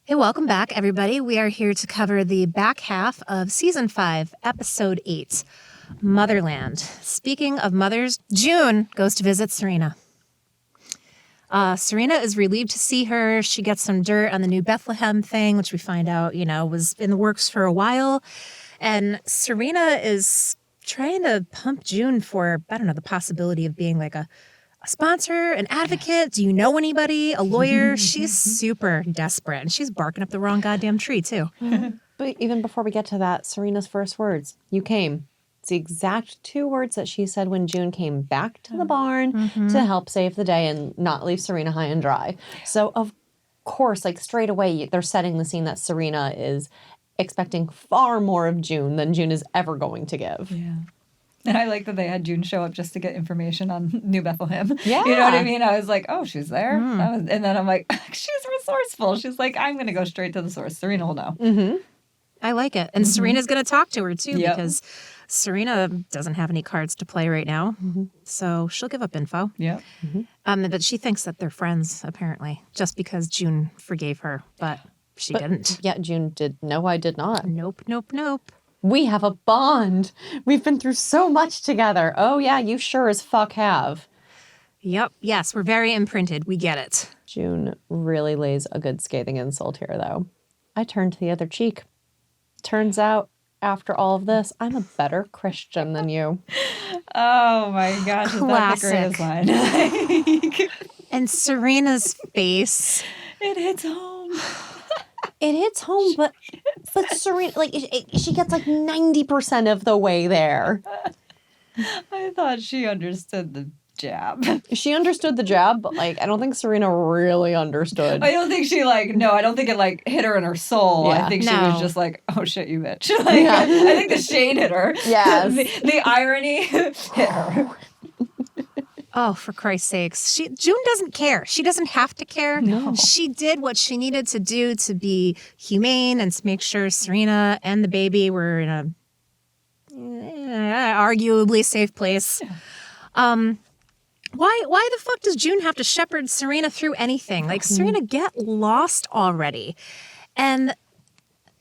Hey, welcome back, everybody. We are here to cover the back half of Season 5, Episode 8, Motherland. Speaking of mothers, June goes to visit Serena. Serena is relieved to see her. She gets some dirt on the New Bethlehem thing, which we find out, was in the works for a while. And Serena is trying to pump June for, the possibility of being like a sponsor, an advocate. Do you know anybody? A lawyer? She's super desperate, and she's barking up the wrong goddamn tree, too. But even before we get to that, Serena's first words, "You came." It's the exact 2 words that she said when June came back to the barn to help save the day and not leave Serena high and dry. So, of course, straight away, they're setting the scene that Serena is expecting far more of June than June is ever going to give. Yeah. And I like that they had June show up just to get information on New Bethlehem. Yeah. You know what I mean? I was like, oh, she's there. And then I'm like, she's resourceful. She's like, I'm going to go straight to the source. Serena will know. Mm-hmm. I like it. And Serena's going to talk to her, too, because Serena doesn't have any cards to play right now. So she'll give up info. Yeah. But she thinks that they're friends, apparently, just because June forgave her. But she didn't. Yeah, June did. No, I did not. Nope. We have a bond. We've been through so much together. Oh, yeah, you sure as fuck have. Yep. Yes, we're very imprinted. We get it. June really lays a good scathing insult here, though. I turned the other cheek. Turns out, after all of this, I'm a better Christian than you. Oh, my gosh. Is that the greatest line? And Serena's face. It hits home. It hits home, but Serena, she gets 90% of the way there. I thought she understood the jab. She understood the jab, but I don't think Serena really understood. I don't think she I don't think it hit her in her soul. Yeah. I think she was just like, oh shit, you bitch. I think the shade hit her. Yes. The irony hit her. Oh, for Christ's sakes. June doesn't care. She doesn't have to care. No. She did what she needed to do to be humane and to make sure Serena and the baby were in a arguably safe place. Why the fuck does June have to shepherd Serena through anything? Serena, get lost already. And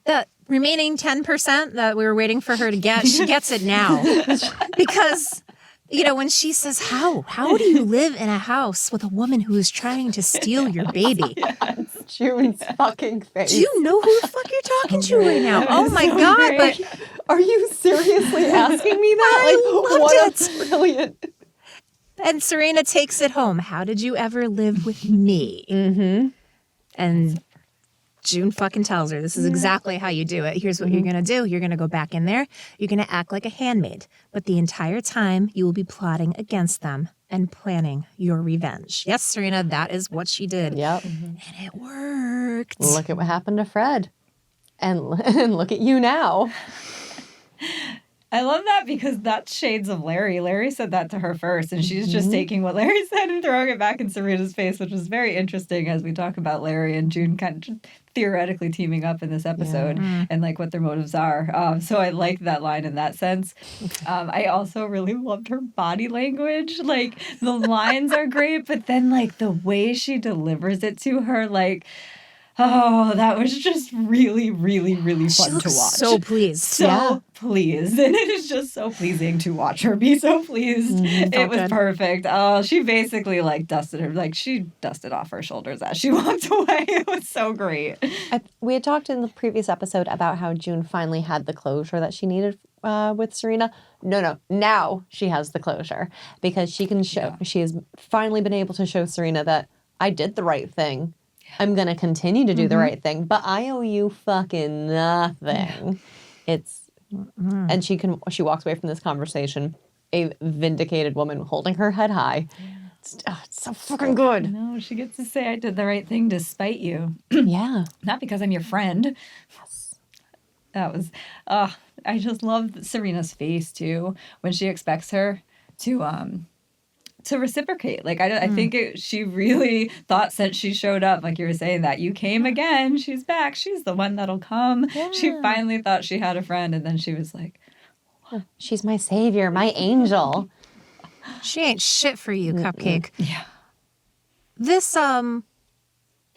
the remaining 10% that we were waiting for her to get, she gets it now. Because... when she says, how do you live in a house with a woman who is trying to steal your baby? Yes. June's fucking face. Do you know who the fuck you're talking to right now? Oh my God. Great. But Are you seriously asking me that? I loved what it. a brilliant. And Serena takes it home. How did you ever live with me? Mm-hmm. And June fucking tells her, this is exactly how you do it. Here's what you're going to do. You're going to go back in there. You're going to act like a handmaid. But the entire time, you will be plotting against them and planning your revenge. Yes, Serena, that is what she did. Yep. And it worked. Look at what happened to Fred. And look at you now. I love that because that's shades of Larry. Larry said that to her first, and she's just taking what Larry said and throwing it back in Serena's face, which was very interesting as we talk about Larry and June kind of theoretically teaming up in this episode and what their motives are. So I like that line in that sense. I also really loved her body language. The lines are great, but then the way she delivers it to her, oh, that was just really, really, really fun to watch. So pleased. So pleased. And it is just so pleasing to watch her be so pleased. It was perfect. Oh, she basically dusted her. She dusted off her shoulders as she walked away. It was so great. We had talked in the previous episode about how June finally had the closure that she needed with Serena. No. Now she has the closure because she can show. Yeah. She has finally been able to show Serena that I did the right thing. I'm going to continue to do the right thing, but I owe you fucking nothing. And she walks away from this conversation, a vindicated woman holding her head high. It's so fucking good. No, she gets to say I did the right thing despite you. Yeah. Not because I'm your friend. Yes. That was, I just love Serena's face too, when she expects her to reciprocate. I think she really thought since she showed up, like you were saying, that you came again, she's back, she's the one that'll come. Yeah. She finally thought she had a friend, and then she was like, she's my savior, my angel. She ain't shit for you, Cupcake. Yeah. This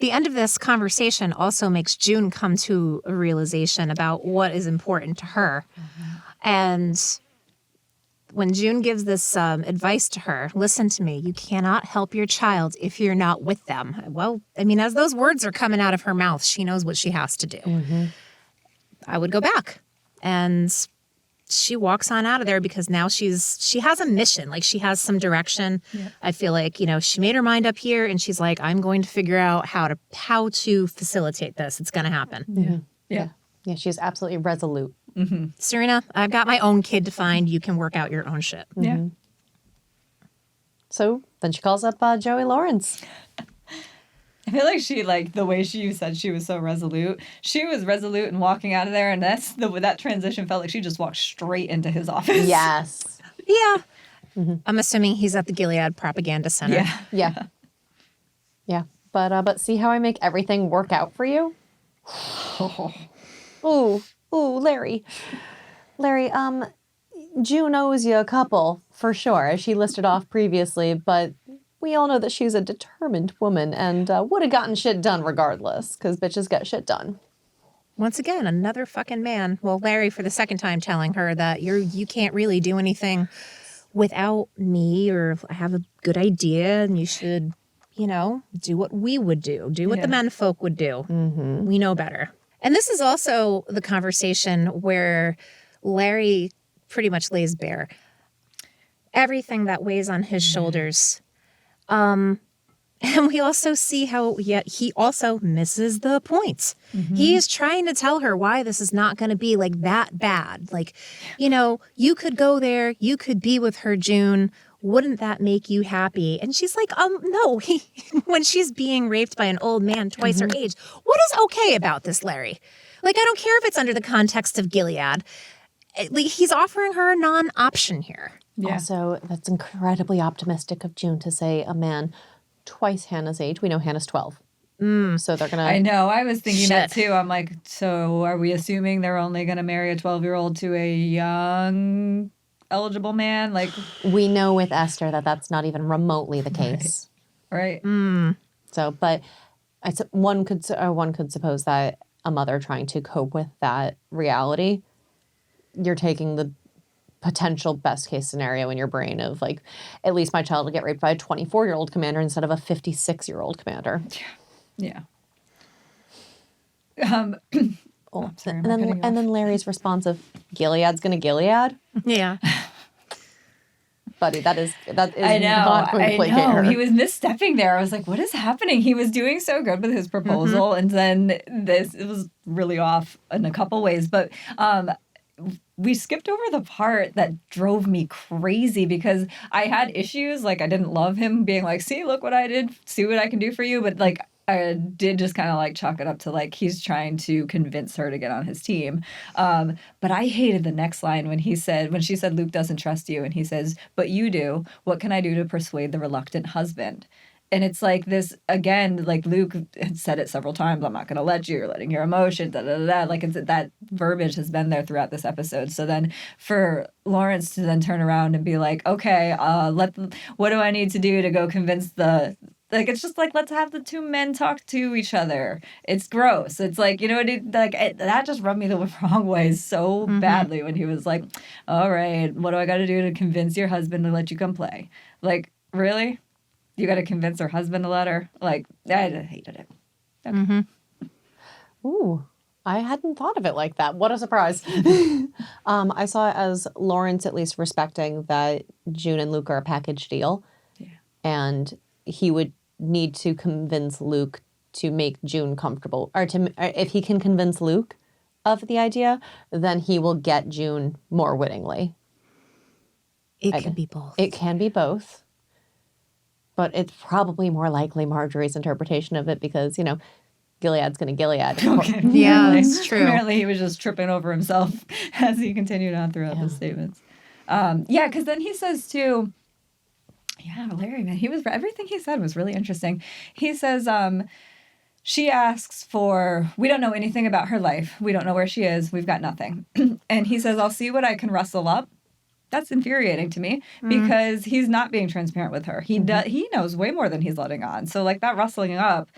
The end of this conversation also makes June come to a realization about what is important to her. And when June gives this advice to her, listen to me, you cannot help your child if you're not with them. Well, I mean, as those words are coming out of her mouth, she knows what she has to do. I would go back. And she walks on out of there because now she has a mission. Like, she has some direction. Yeah. I feel like, she made her mind up here and she's like, I'm going to figure out how to facilitate this. It's going to happen. Yeah, she's absolutely resolute. Serena, I've got my own kid to find. You can work out your own shit. Yeah. So then she calls up Joey Lawrence. I feel like the way you said she was so resolute. She was resolute in walking out of there, and that transition felt like she just walked straight into his office. Yes. Yeah. I'm assuming he's at the Gilead Propaganda Center. Yeah. Yeah. But see how I make everything work out for you? Ooh, Larry. Larry, June owes you a couple, for sure, as she listed off previously, but we all know that she's a determined woman and would have gotten shit done regardless, because bitches get shit done. Once again, another fucking man. Well, Larry, for the second time, telling her that you can't really do anything without me, or I have a good idea and you should, do what we would do. Do what the men folk would do. We know better. And this is also the conversation where Larry pretty much lays bare everything that weighs on his shoulders. And we also see how he also misses the point. He is trying to tell her why this is not going to be like that bad. Like, you could go there, you could be with her, June. Wouldn't that make you happy? And she's like, no. When she's being raped by an old man twice her age, what is okay about this, Larry? Like, I don't care if it's under the context of Gilead. Like, he's offering her a non-option here. Yeah. Also, that's incredibly optimistic of June to say a man twice Hannah's age. We know Hannah's 12. So they're going to... I know. I was thinking that Shit. too. I'm like, so are we assuming they're only going to marry a 12-year-old to a young eligible man? Like, We know with Esther that that's not even remotely the case. right? So, but one could suppose that a mother trying to cope with that reality, you're taking the potential best case scenario in your brain of like, at least my child will get raped by a 24-year-old commander instead of a 56-year-old commander. Yeah. Oh, sorry, and am I cutting you then Larry's response of Gilead's gonna Gilead, Yeah. buddy. That is I know. not going to I placate know. her. He was misstepping there. I was like, what is happening? He was doing so good with his proposal, and then it was really off in a couple ways. But we skipped over the part that drove me crazy because I had issues. Like, I didn't love him being like, see, look what I did. See what I can do for you. But like, I did just kind of like chalk it up to like he's trying to convince her to get on his team. But I hated the next line when she said, Luke doesn't trust you. And he says, but you do. What can I do to persuade the reluctant husband? And it's like this, again, like Luke had said it several times, I'm not going to let you, you're letting your emotions, da, da, da, da. Like that verbiage has been there throughout this episode. So then for Lawrence to then turn around and be like, okay, what do I need to do to go convince it's just like, let's have the two men talk to each other. It's gross. It's like, that just rubbed me the wrong way so badly when he was like, all right, what do I got to do to convince your husband to let you come play? Like, really? You got to convince her husband to let her? Like, I hated it. Okay. Ooh, I hadn't thought of it like that. What a surprise. I saw it as Lawrence at least respecting that June and Luke are a package deal. Yeah. And he would need to convince Luke to make June comfortable. Or if he can convince Luke of the idea, then he will get June more wittingly. It could be both. It can be both. But it's probably more likely Marjorie's interpretation of it because, Gilead's going to Gilead. Okay. Yeah, that's true. Apparently he was just tripping over himself as he continued on throughout the statements. Because then he says too, Larry, man, everything he said was really interesting. He says, she asks we don't know anything about her life. We don't know where she is. We've got nothing. And he says, I'll see what I can rustle up. That's infuriating to me because he's not being transparent with her. He knows way more than he's letting on. So like that rustling up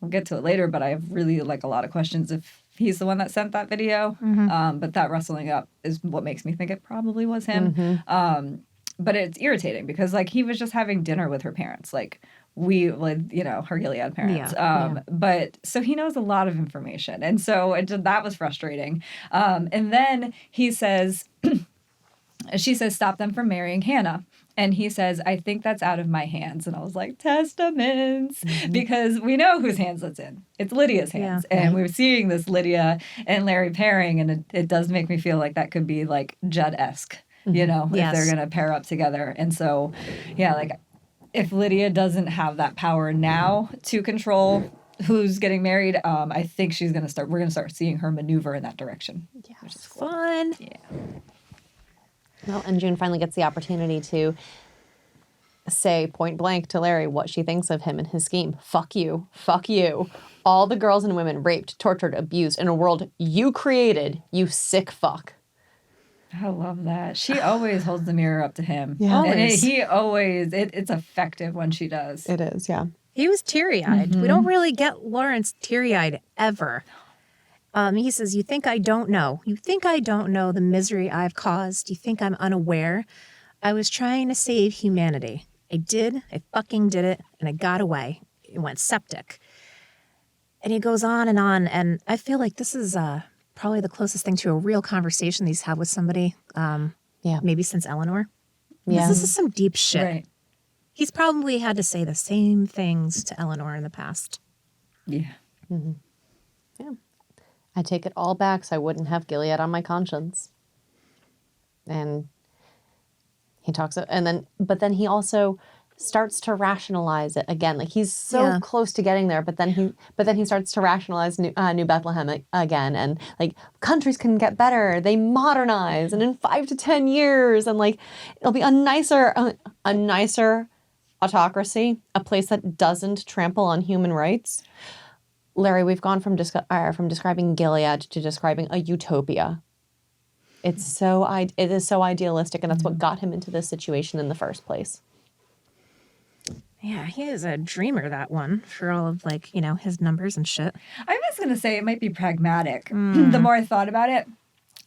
we'll get to it later, but I have really like a lot of questions if he's the one that sent that video. But that rustling up is what makes me think it probably was him. But it's irritating because like he was just having dinner with her parents, like her Gilead parents. But so he knows a lot of information, and so that was frustrating. And then he says, she says, stop them from marrying Hannah. And he says, I think that's out of my hands. And I was like, testaments, because we know whose hands that's in. It's Lydia's hands. And we're seeing this Lydia and Larry pairing, and it does make me feel like that could be like Judd-esque, if they're going to pair up together. And so, like if Lydia doesn't have that power now to control who's getting married, I think we're going to start seeing her maneuver in that direction. Yeah, which is fun. Yeah. Well, and June finally gets the opportunity to say point blank to Larry what she thinks of him and his scheme. Fuck you. Fuck you. All the girls and women raped, tortured, abused in a world you created, you sick fuck. I love that. She always holds the mirror up to him. Yeah. And he always, it's effective when she does. It is, yeah. He was teary-eyed. We don't really get Lawrence teary-eyed ever. He says, you think I don't know. You think I don't know the misery I've caused. You think I'm unaware. I was trying to save humanity. I did. I fucking did it. And I got away. It went septic. And he goes on. And I feel like this is probably the closest thing to a real conversation he's had with somebody. Maybe since Eleanor. Yeah. This is some deep shit. Right. He's probably had to say the same things to Eleanor in the past. Yeah. Yeah. I take it all back so I wouldn't have Gilead on my conscience. And he talks, but then he also starts to rationalize it again. Like he's so close to getting there, but then he starts to rationalize New Bethlehem again, and like countries can get better, they modernize, and in 5 to 10 years, and like it'll be a nicer autocracy, a place that doesn't trample on human rights. Larry, we've gone from describing Gilead to describing a utopia. It is so idealistic, and that's what got him into this situation in the first place. Yeah, he is a dreamer, that one, for all of his numbers and shit. I was going to say it might be pragmatic the more I thought about it,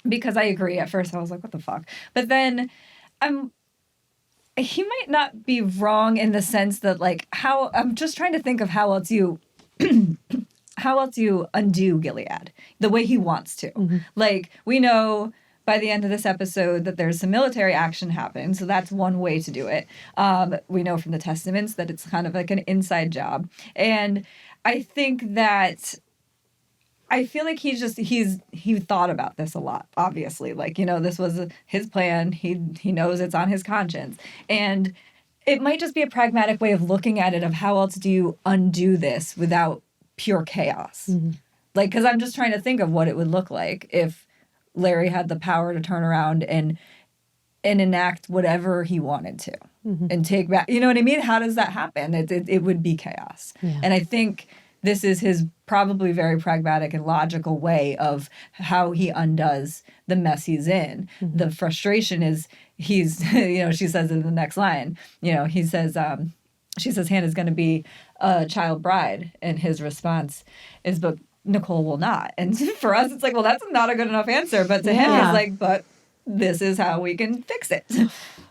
because I agree. At first I was like, what the fuck? But then he might not be wrong in the sense that I'm just trying to think of how else you undo Gilead the way he wants to. Like, we know by the end of this episode that there's some military action happening, so that's one way to do it. We know from the Testaments that it's kind of like an inside job. And I think that I feel like he thought about this a lot, obviously. This was his plan. He knows it's on his conscience. And it might just be a pragmatic way of looking at it, of how else do you undo this without pure chaos? Because I'm just trying to think of what it would look like if Larry had the power to turn around and enact whatever he wanted to and take back. You know what I mean? How does that happen? It would be chaos. Yeah. And I think this is his probably very pragmatic and logical way of how he undoes the mess he's in. The frustration is she says in the next line, he says, she says Hannah's going to be a child bride. And his response is, but Nicole will not. And for us, it's like, well, that's not a good enough answer. But to him, it's like, but this is how we can fix it.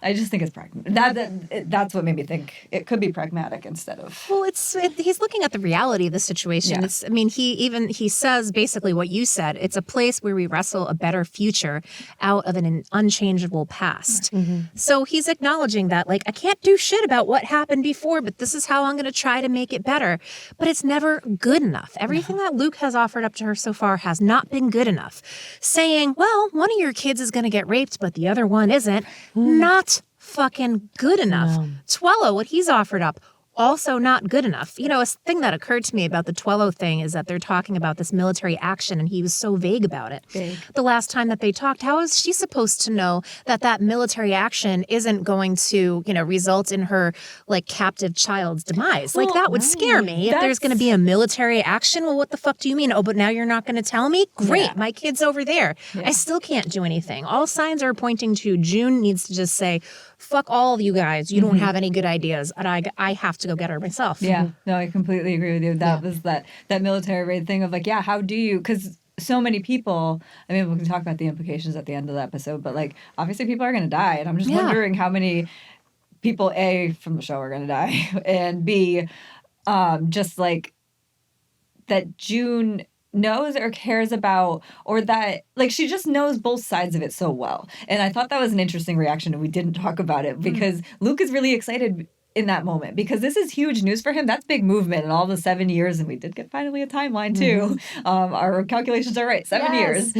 I just think it's pragmatic. That's what made me think it could be pragmatic instead of. Well, he's looking at the reality of the situation. Yeah. He says basically what you said. It's a place where we wrestle a better future out of an unchangeable past. So he's acknowledging that, I can't do shit about what happened before, but this is how I'm going to try to make it better. But it's never good enough. Everything that Luke has offered up to her so far has not been good enough. Saying, well, one of your kids is going to get raped, but the other one isn't. Not fucking good enough. No. Twello, what he's offered up, also not good enough. A thing that occurred to me about the Twello thing is that they're talking about this military action, and he was so vague about it. The last time that they talked, how is she supposed to know that military action isn't going to, result in her captive child's demise? Well, that would scare me. If there's going to be a military action, well, what the fuck do you mean? Oh, but now you're not going to tell me? Great, my kid's over there. I still can't do anything. All signs are pointing to June needs to just say, fuck all of you guys. You don't have any good ideas, and I have to go get her myself. Yeah, no, I completely agree with you. That was that military raid thing of like, yeah, how do you? Because so many people. I mean, we can talk about the implications at the end of the episode, but like, obviously, people are going to die, and I'm just wondering how many people A from the show are going to die, and B, just like that June knows or cares about, or that like she just knows both sides of it so well. And I thought that was an interesting reaction, and we didn't talk about it because Luke is really excited in that moment because this is huge news for him. That's big movement in all the 7 years, and we did get finally a timeline too. Our calculations are right, 7 years.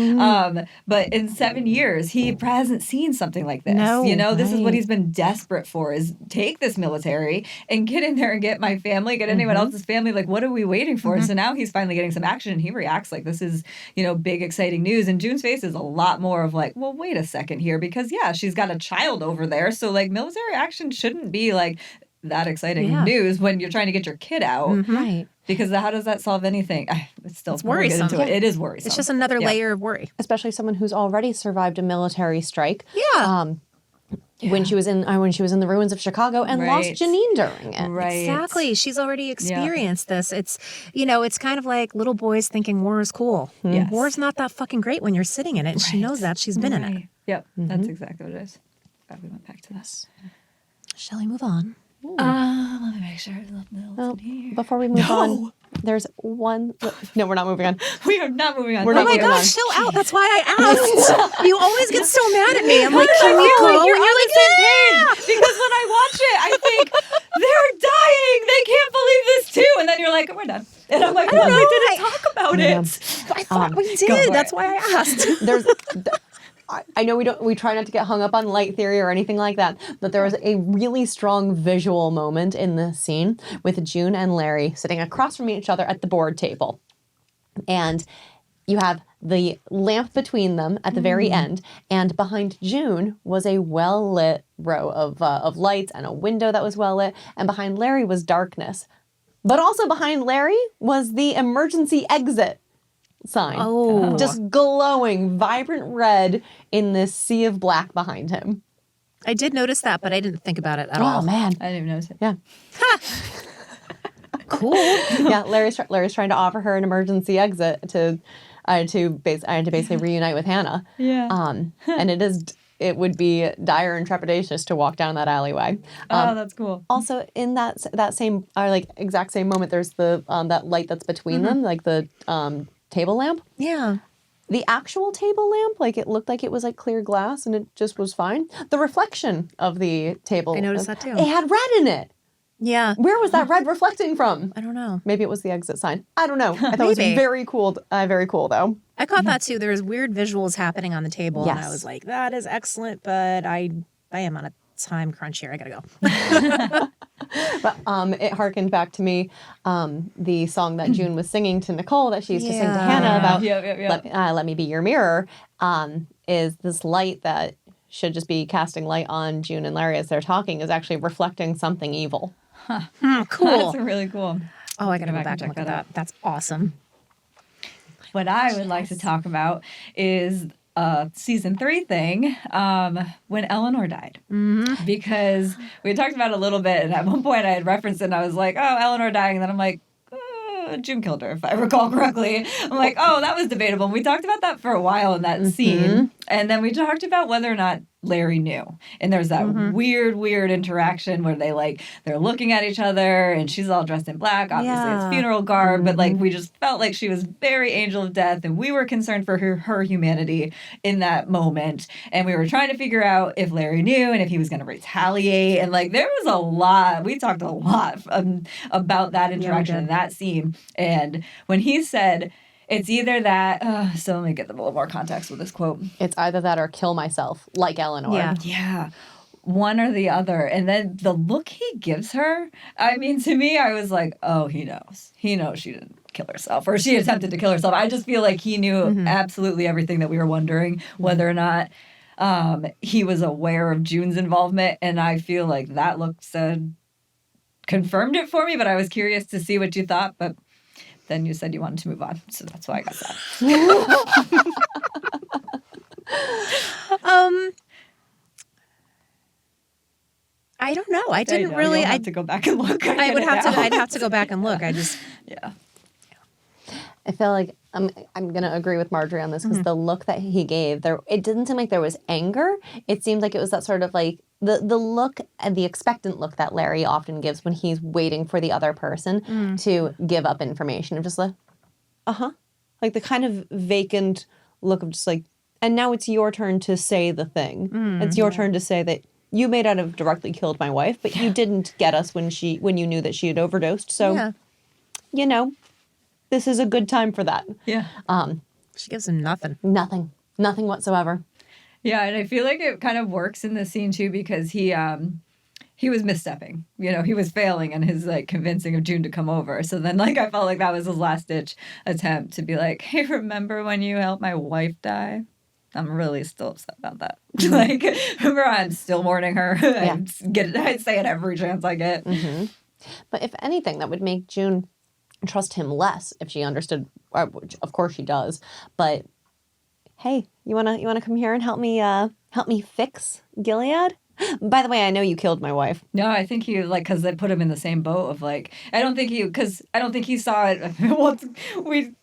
But in 7 years, he hasn't seen something like this. No, you know, this is what he's been desperate for: is take this military and get in there and get my family, get anyone else's family. Like, what are we waiting for? So now he's finally getting some action, and he reacts like this is, you know, big exciting news. And June's face is a lot more of like, well, wait a second here, because yeah, she's got a child over there, so like military action shouldn't be like that exciting news when you're trying to get your kid out. Right. Because how does that solve anything? It's worrisome. It is worrisome. It's just another layer of worry. Especially someone who's already survived a military strike. Yeah. When she was in the ruins of Chicago and lost Janine during it. Right. Exactly. She's already experienced this. It's, you know, it's kind of like little boys thinking war is cool. Yes. War's not that fucking great when you're sitting in it. And she knows that. She's been in it. Yep. That's exactly what it is. Glad we went back to this. Shall we move on? Let me make sure there's nothing else in here. Before we move on, there's one. No, we're not moving on. We are not moving on. We're Oh not my moving on. gosh, chill out. That's why I asked. You always get so mad at me. I'm like, can we go? You're And you're like, yeah. because when I watch it, I think they're dying. They can't believe this too. And then you're like, we're done. And I'm like, I don't know. we didn't talk about it. I thought we did. That's why I asked. There's. I know we try not to get hung up on light theory or anything like that, but there was a really strong visual moment in this scene with June and Larry sitting across from each other at the board table. And you have the lamp between them at the very end, and behind June was a well-lit row of lights and a window that was well-lit, and behind Larry was darkness. But also behind Larry was the emergency exit sign. Oh. Just glowing vibrant red in this sea of black behind him. I did notice that, but I didn't think about it at all. Oh, man. I didn't even notice it. Yeah. Cool. Yeah, Larry's trying to offer her an emergency exit to basically reunite with Hannah. Yeah. And it would be dire and trepidatious to walk down that alleyway. That's cool. Also, in that same exact same moment, there's the that light that's between them, like the table lamp. Yeah. The actual table lamp, like it looked like it was like clear glass, and it just was fine. The reflection of the table, I noticed that too. It had red in it. Yeah. Where was that red reflecting from? I don't know. Maybe it was the exit sign. I don't know. I thought it was Maybe. very cool. Very cool, though. I caught that too. There was weird visuals happening on the table, and I Yes. was like, "That is excellent," but I am on a time crunch here. I gotta go. But it harkened back to me the song that June was singing to Nicole that she used to sing to Yeah. Hannah about Yeah. Let me be your mirror, is this light that should just be casting light on June and Larry as they're talking is actually reflecting something evil. Cool. That's really cool. Oh, I gotta go back back and and look check at that that. That's awesome. What I would like to talk about is season 3 thing when Eleanor died. Because we had talked about it a little bit, and at one point I had referenced it, and I was like, oh, Eleanor dying, and then I'm like, June killed her, if I recall correctly. I'm like, oh, that was debatable. And we talked about that for a while in that scene. And then we talked about whether or not Larry knew. And there's that weird interaction where they're looking at each other, and she's all dressed in black. Obviously, it's funeral garb, but we just felt like she was very angel of death, and we were concerned for her humanity in that moment. And we were trying to figure out if Larry knew and if he was going to retaliate. And there was a lot. We talked a lot about that interaction in that scene. And when he said, it's either that, so let me get a little more context with this quote. It's either that or kill myself, like Eleanor. Yeah. Yeah. One or the other. And then the look he gives her, I mean, to me, I was like, oh, he knows. He knows she didn't kill herself, or she attempted to kill herself. I just feel like he knew absolutely everything that we were wondering, whether or not he was aware of June's involvement. And I feel like that look confirmed it for me, but I was curious to see what you thought. But then you said you wanted to move on, so that's why I got sad. I don't know. I didn't know, really. you'll have to go back and look. I would have to. I'd have to go back and look. I just. Yeah. I feel like I'm gonna agree with Marjorie on this because the look that he gave there, it didn't seem like there was anger. It seemed like it was that sort of like the look and the expectant look that Larry often gives when he's waiting for the other person to give up information. Of just like, like the kind of vacant look of just like, and now it's your turn to say the thing. It's your turn to say that you may not have directly killed my wife, but you didn't get us when you knew that she had overdosed. So, you know. This is a good time for that. Yeah. She gives him nothing. Nothing whatsoever. Yeah, and I feel like it kind of works in this scene too because he was misstepping. You know, he was failing in his like convincing of June to come over. So then like I felt like that was his last ditch attempt to be like, hey, remember when you helped my wife die? I'm really still upset about that. Like, remember, I'm still mourning her. Yeah. I say it every chance I get. But if anything, that would make June trust him less if she understood, which of course she does. But hey, you wanna come here and help me fix Gilead? By the way, I know you killed my wife. No, I think he like because they put him in the same boat of like I don't think he saw it. Well, we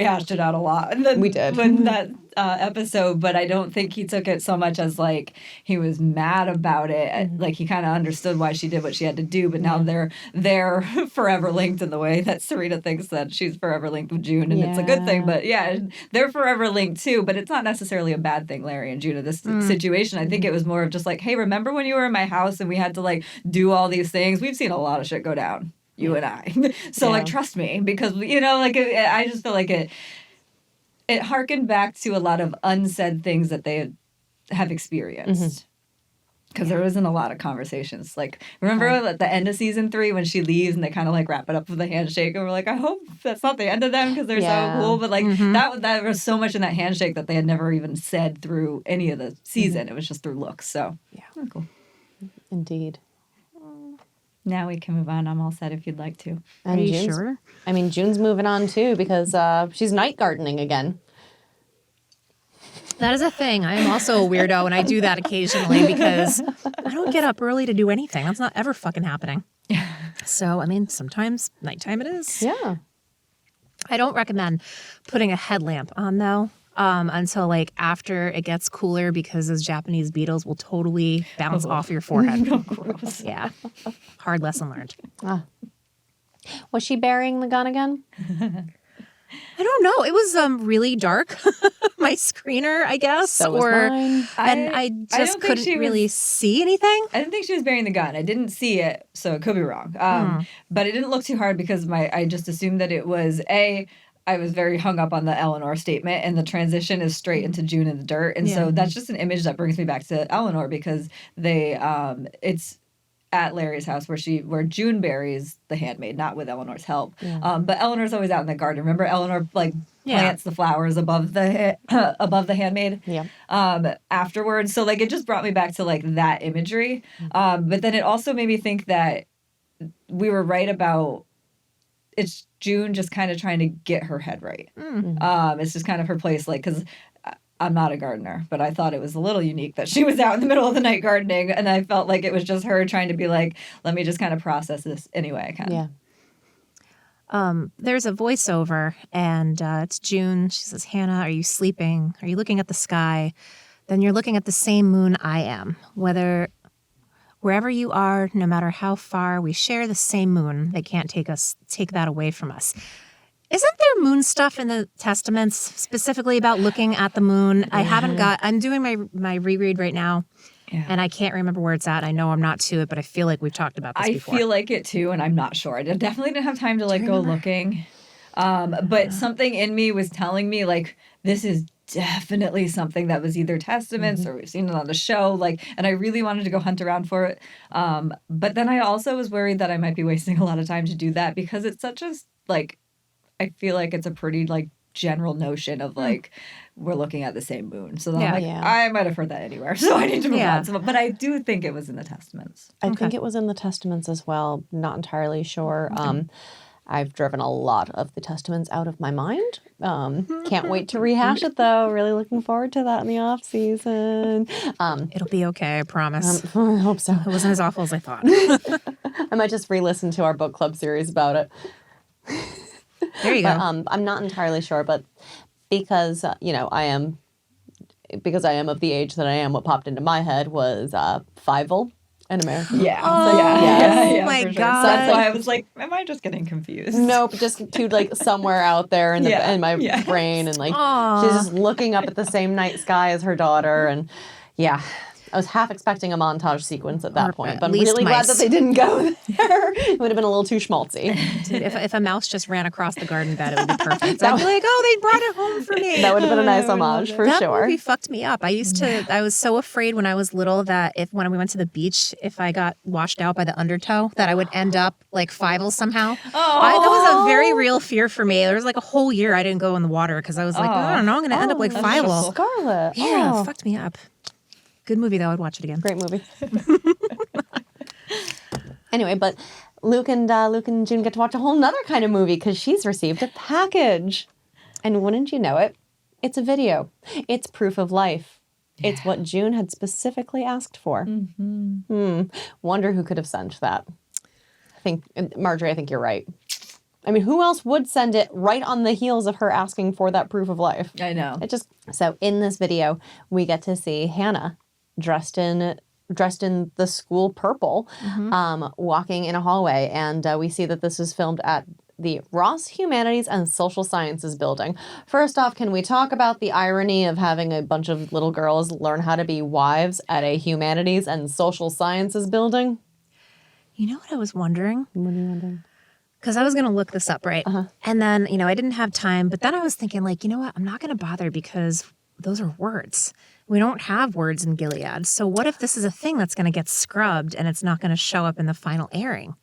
hashed it out a lot. We did. In that episode, but I don't think he took it so much as like he was mad about it. Like he kind of understood why she did what she had to do, but now they're forever linked in the way that Serena thinks that she's forever linked with June, and it's a good thing. But yeah, they're forever linked too. But it's not necessarily a bad thing, Larry and June, in this situation. I think it was more of just like, hey, remember when you were in my house and we had to like do all these things? We've seen a lot of shit go down. You and I. So, like, trust me, because, you know, like, I just feel like it harkened back to a lot of unsaid things that they have experienced. Because there wasn't a lot of conversations. Like, remember at the end of season 3 when she leaves and they kind of, like, wrap it up with a handshake? And we're like, I hope that's not the end of them because they're so cool. But, like, that was so much in that handshake that they had never even said through any of the season. It was just through looks. So, yeah. Cool. Indeed. Now we can move on. I'm all set if you'd like to. Are you sure? I mean, June's moving on too because she's night gardening again. That is a thing. I am also a weirdo, and I do that occasionally because I don't get up early to do anything. That's not ever fucking happening. So, I mean, sometimes nighttime it is. Yeah. I don't recommend putting a headlamp on, though, until, like, after it gets cooler because those Japanese beetles will totally bounce off your forehead. Gross. Yeah. Hard lesson learned. Was she burying the gun again? I don't know. It was really dark. My screener, I guess. So was mine. And I just couldn't really see anything. I didn't think she was burying the gun. I didn't see it, so it could be wrong. But it didn't look too hard because I just assumed that it was I was very hung up on the Eleanor statement, and the transition is straight into June in the dirt. And so that's just an image that brings me back to Eleanor because it's at Larry's house where June buries the handmaid, not with Eleanor's help. Yeah. But Eleanor's always out in the garden. Remember, Eleanor plants the flowers above the handmaid. Yeah. Afterwards, so like it just brought me back to like that imagery. But then it also made me think that we were right about. It's June just kind of trying to get her head right. It's just kind of her place, like, because I'm not a gardener, but I thought it was a little unique that she was out in the middle of the night gardening, and I felt like it was just her trying to be like, let me just kind of process this any way I can. Yeah. There's a voiceover, and it's June. She says, Hannah, are you sleeping? Are you looking at the sky? Then you're looking at the same moon I am. Wherever you are, no matter how far, we share the same moon. They can't take that away from us. Isn't there moon stuff in the Testaments specifically about looking at the moon? I'm doing my reread right now, and I can't remember where it's at. I know I'm not to it, but I feel like we've talked about this before. I feel like it too, and I'm not sure. I definitely didn't have time to like go looking. But something in me was telling me like, this is definitely something that was either Testaments or we've seen it on the show, like, and I really wanted to go hunt around for it. But then I also was worried that I might be wasting a lot of time to do that because it's such a, like, I feel like it's a pretty, like, general notion of, like, we're looking at the same moon. So then I'm like, I might have heard that anywhere. So I need to move on. So, but I do think it was in the Testaments. I think it was in the Testaments as well. Not entirely sure. I've driven a lot of the Testaments out of my mind. Can't wait to rehash it, though. Really looking forward to that in the off season. It'll be okay, I promise. I hope so. It wasn't as awful as I thought. I might just re-listen to our book club series about it. There you go. But I'm not entirely sure, but because I am of the age that I am, what popped into my head was Fievel in America. Yeah. Oh, yeah, my for sure. God. So that's why I was like, am I just getting confused? Nope, just to like somewhere out there in Yeah, in my yeah. brain, and like Aw. she's just looking up at the same night sky as her daughter, and yeah. I was half expecting a montage sequence at that Or point, at but I'm least really glad mice. that they didn't go there. It would have been a little too schmaltzy. Dude, if a mouse just ran across the garden bed, it would be perfect. I'd be like, oh, they brought it home for me. That would have been a nice I would love homage it. for That sure. movie fucked me up. I was so afraid when I was little that when we went to the beach, if I got washed out by the undertow, that I would end up like Fievel somehow. That was a very real fear for me. There was like a whole year I didn't go in the water because I was like, I don't know, I'm going to end up like that's Fievel. stressful. Scarlet. Yeah, Oh, it fucked me up. Good movie though. I'd watch it again. great movie. Anyway, but Luke and June get to watch a whole nother kind of movie because she's received a package. And wouldn't you know it, it's a video. It's proof of life. It's what June had specifically asked for. Wonder who could have sent that. Marjorie, I think you're right. I mean, who else would send it right on the heels of her asking for that proof of life? I know. So in this video, we get to see Hannah dressed in the school purple, walking in a hallway, and we see that this is filmed at the Ross Humanities and Social Sciences building. First off, can we talk about the irony of having a bunch of little girls learn how to be wives at a humanities and social sciences building? You know what I was wondering? What are you wondering? Because I was going to look this up, right? And then, I didn't have time. But then I was thinking, like, you know what? I'm not going to bother because those are words. We don't have words in Gilead. So what if this is a thing that's going to get scrubbed and it's not going to show up in the final airing?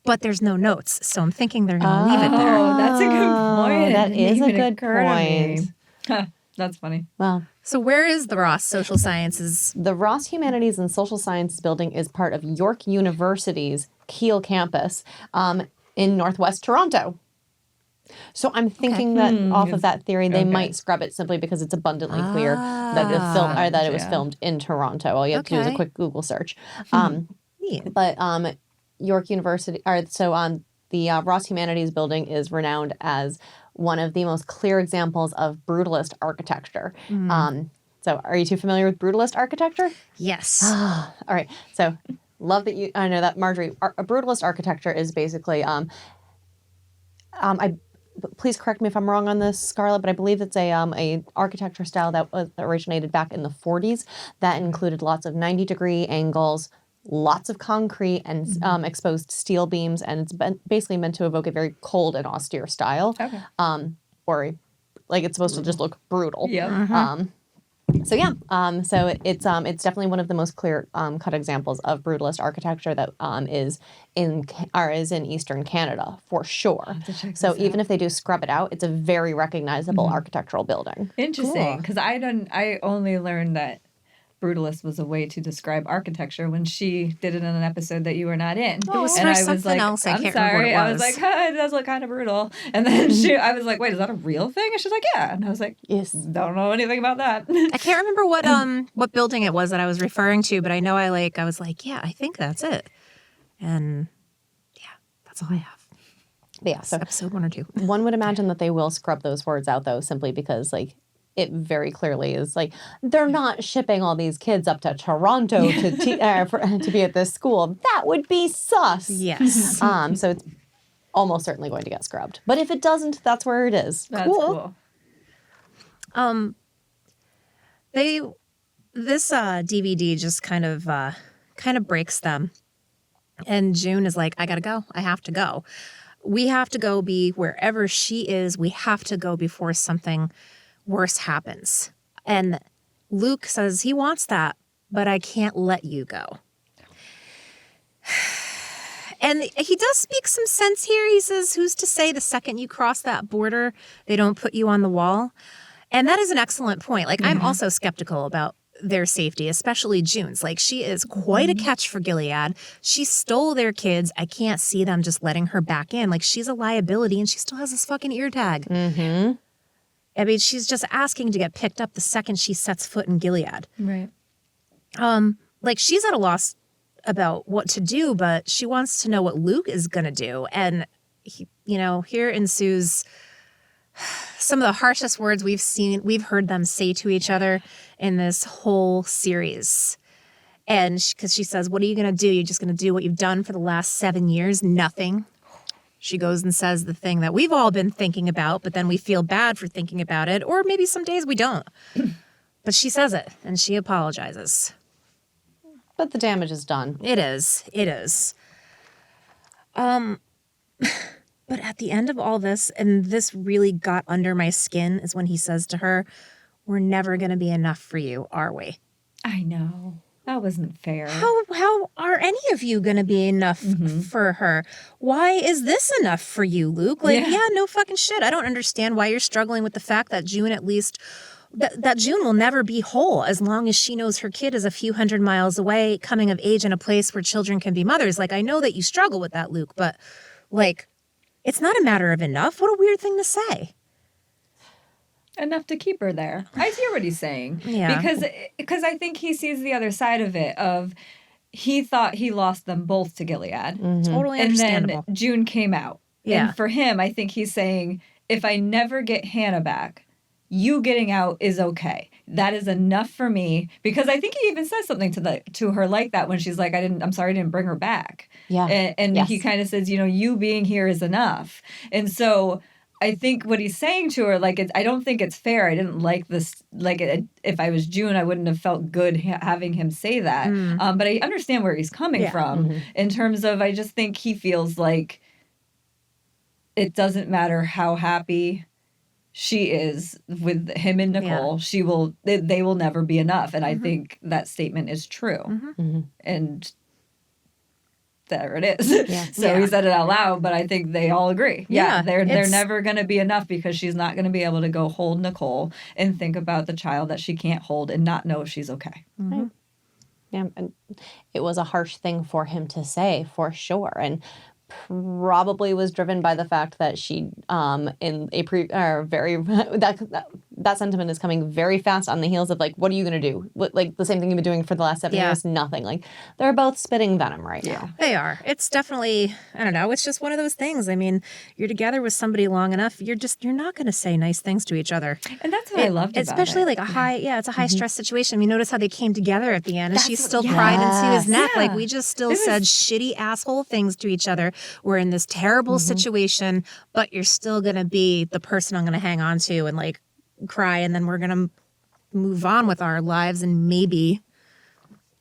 But there's no notes. So I'm thinking they're going to leave it there. Oh, that's a good point. That It didn't is a even good occur to me. point. Huh, that's funny. Well, So where is the Ross Social Sciences? the Ross Humanities and Social Sciences building is part of York University's Keele campus in Northwest Toronto. So I'm thinking that off of that theory, they might scrub it simply because it's abundantly clear that it was filmed in Toronto. All you have to do is a Okay. quick Google search. Neat. But York University, the Ross Humanities building is renowned as one of the most clear examples of brutalist architecture. So are you too familiar with brutalist architecture? Yes. All right. So love that I know that, Marjorie. A brutalist architecture is basically, please correct me if I'm wrong on this, Scarlett, but I believe it's a architecture style that was originated back in the 40s that included lots of 90-degree angles, lots of concrete and exposed steel beams, and it's basically meant to evoke a very cold and austere style. Okay. Or like it's supposed to just look brutal. Yeah. So it's definitely one of the most clear cut examples of brutalist architecture that is in Eastern Canada for sure. So even if they do scrub it out, it's a very recognizable architectural building. Interesting, Cool. because I only learned that brutalist was a way to describe architecture when she did it in an episode that you were not in. It was and for I was something like, else. I I'm can't remember what sorry. it I was was. like, it does look kind of brutal. And then I was like, wait, is that a real thing? And she's like, yeah. And I was like, Yes. don't know anything about that. I can't remember what building it was that I was referring to, but I know I was like, yeah, I think that's it. And yeah, that's all I have. Yeah. So Episode 1 or 2. one would imagine that they will scrub those words out though, simply because like it very clearly is like they're not shipping all these kids up to Toronto to be at this school. That would be sus. Yes. So it's almost certainly going to get scrubbed. But if it doesn't, that's where it is. That's Cool. cool. This DVD just kind of breaks them. And June is like, I gotta go. I have to go. We have to go be wherever she is. We have to go before something worse happens. And Luke says he wants that, but I can't let you go. And he does speak some sense here. He says, who's to say the second you cross that border, they don't put you on the wall? And that is an excellent point. Like, I'm also skeptical about their safety, especially June's. Like, she is quite a catch for Gilead. She stole their kids. I can't see them just letting her back in. Like, she's a liability, and she still has this fucking ear tag. Mm-hmm. I mean, she's just asking to get picked up the second she sets foot in Gilead. Right. Like, she's at a loss about what to do, but she wants to know what Luke is going to do. And, here ensues some of the harshest words we've heard them say to each other in this whole series. And because she says, what are you going to do? You're just going to do what you've done for the last 7 years? Nothing. She goes and says the thing that we've all been thinking about, but then we feel bad for thinking about it. Or maybe some days we don't. But she says it, and she apologizes. But the damage is done. It is. It is. But at the end of all this, and this really got under my skin, is when he says to her, we're never going to be enough for you, are we? I know. That wasn't fair. How are any of you going to be enough for her? Why is this enough for you, Luke? Like, yeah, no fucking shit. I don't understand why you're struggling with the fact that June at least... That June will never be whole as long as she knows her kid is a few hundred miles away, coming of age in a place where children can be mothers. Like, I know that you struggle with that, Luke, but, like, it's not a matter of enough. What a weird thing to say. Enough to keep her there. I hear what he's saying. Yeah. Because I think he sees the other side of it, of he thought he lost them both to Gilead. Mm-hmm. Totally understandable. And then June came out. Yeah. And for him, I think he's saying, if I never get Hannah back, you getting out is okay. That is enough for me. Because I think he even says something to her like that when she's like, I'm sorry I didn't bring her back. Yeah. And he kind of says, you being here is enough. And so I think what he's saying to her, like, I don't think it's fair. I didn't like this. Like, if I was June, I wouldn't have felt good having him say that. But I understand where he's coming from in terms of, I just think he feels like it doesn't matter how happy she is with him and Nicole, they will never be enough. And I think that statement is true. And there it is. Yeah. So he said it out loud, but I think they all agree. They're never going to be enough because she's not going to be able to go hold Nicole and think about the child that she can't hold and not know if she's okay. Right. Yeah, and it was a harsh thing for him to say, for sure. And probably was driven by the fact that she that sentiment is coming very fast on the heels of, like, what are you going to do? Like the same thing you've been doing for the last 7 years? Nothing. Like, they're both spitting venom right now. They are. It's definitely, I don't know, it's just one of those things. I mean, you're together with somebody long enough, you're not going to say nice things to each other. And that's what I loved about it. Especially like it's a high stress situation. I mean, notice how they came together at the end, and she still cried into his neck. Like, we just still said shitty asshole things to each other. We're in this terrible situation, but you're still going to be the person I'm going to hang on to and, like, cry, and then we're going to move on with our lives and maybe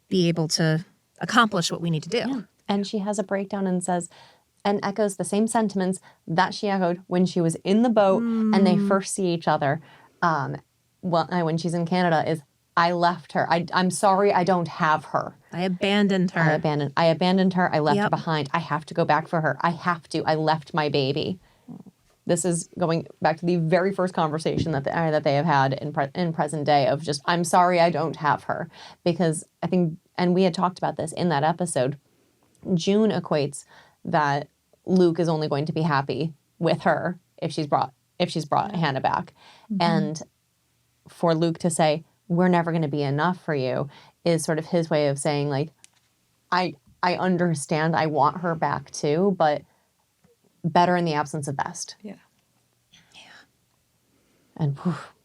be able to accomplish what we need to do. Yeah. And she has a breakdown and says, and echoes the same sentiments that she echoed when she was in the boat and they first see each other. When she's in Canada, is, I left her. I'm sorry I don't have her. I abandoned her. I abandoned her. I left her behind. I have to go back for her. I have to. I left my baby. This is going back to the very first conversation that they have had in present day of just, I'm sorry I don't have her. Because I think, and we had talked about this in that episode, June equates that Luke is only going to be happy with her if she's brought Hannah back. And for Luke to say, we're never going to be enough for you, is sort of his way of saying, like, I understand, I want her back too, but better in the absence of best. Yeah. And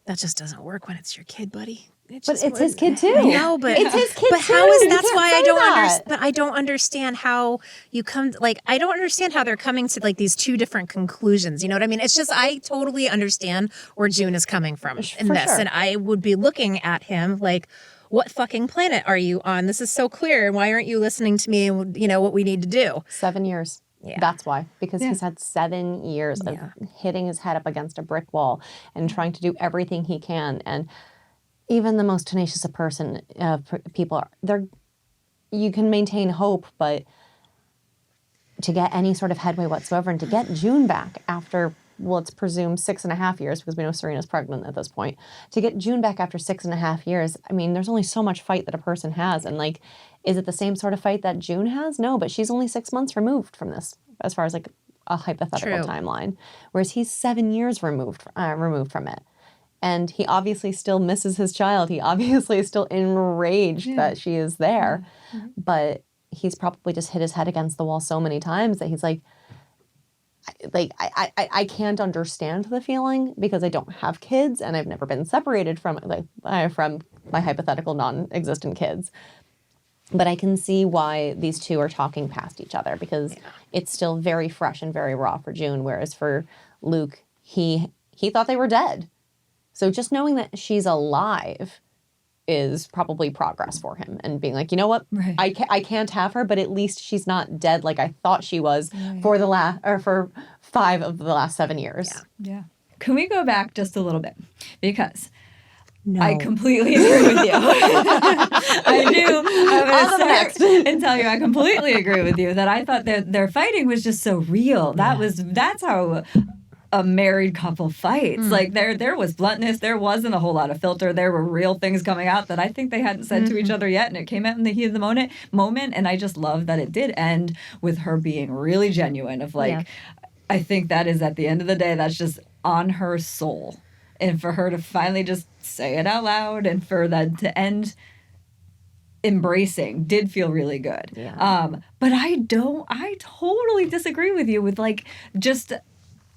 that just doesn't work when it's your kid, buddy. But it's his kid too. No, but it's his kid but too. How is You that's can't why say I don't that. understand. But I don't understand how you come. Like, I don't understand how they're coming to, like, these two different conclusions. You know what I mean? It's just, I totally understand where June is coming from in this, and I would be looking at him like, what fucking planet are you on? This is so clear, and why aren't you listening to me? And what we need to do. 7 years. Yeah. That's why. Because he's had 7 years of hitting his head up against a brick wall and trying to do everything he can. And even the most tenacious people you can maintain hope, but to get any sort of headway whatsoever and to get June back after let's presume 6.5 years, because we know Serena's pregnant at this point, to get June back after 6.5 years. I mean, there's only so much fight that a person has. And like, is it the same sort of fight that June has? No, but she's only 6 months removed from this, as far as like a hypothetical True. timeline, whereas he's 7 years removed from it. And he obviously still misses his child. He obviously is still enraged that she is there. But he's probably just hit his head against the wall so many times that he's like I can't understand the feeling because I don't have kids and I've never been separated from from my hypothetical non-existent kids. But I can see why these two are talking past each other, because it's still very fresh and very raw for June, whereas for Luke, he thought they were dead. So just knowing that she's alive is probably progress for him, and being like, you know what, I can't have her, but at least she's not dead like I thought she was for 5 of the last 7 years. Yeah. Can we go back just a little bit? Because No. I completely agree with you. I do. I'm going to start and tell you I completely agree with you that I thought that their fighting was just so real. That's how a married couple fights. Like there was bluntness. There wasn't a whole lot of filter. There were real things coming out that I think they hadn't said to each other yet, and it came out in the heat of the moment. And I just love that it did end with her being really genuine. Of like, I think that is, at the end of the day, that's just on her soul. And for her to finally just say it out loud, and for that to end embracing, did feel really good. Yeah. But I totally disagree with you with like, just,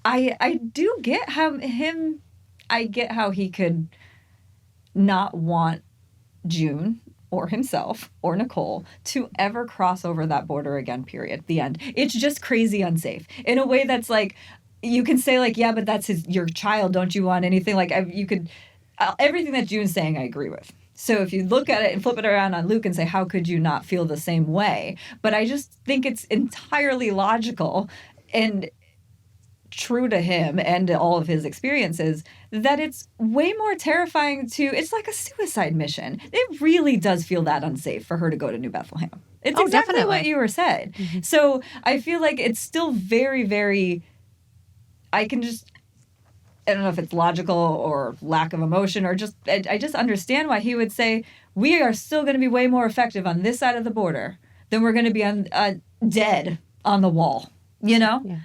I do get I get how he could not want June or himself or Nicole to ever cross over that border again, period. The end. It's just crazy unsafe in a way that's like, you can say like, yeah, but that's your child. Don't you want anything? Like you could, everything that June's saying, I agree with. So if you look at it and flip it around on Luke and say, how could you not feel the same way? But I just think it's entirely logical and true to him and to all of his experiences that it's way more terrifying it's like a suicide mission. It really does feel that unsafe for her to go to New Bethlehem. It's exactly definitely what you were said. So I feel like it's still very, very, I don't know if it's logical or lack of emotion or just, I just understand why he would say, we are still going to be way more effective on this side of the border than we're going to be on dead on the wall, you know? Yeah.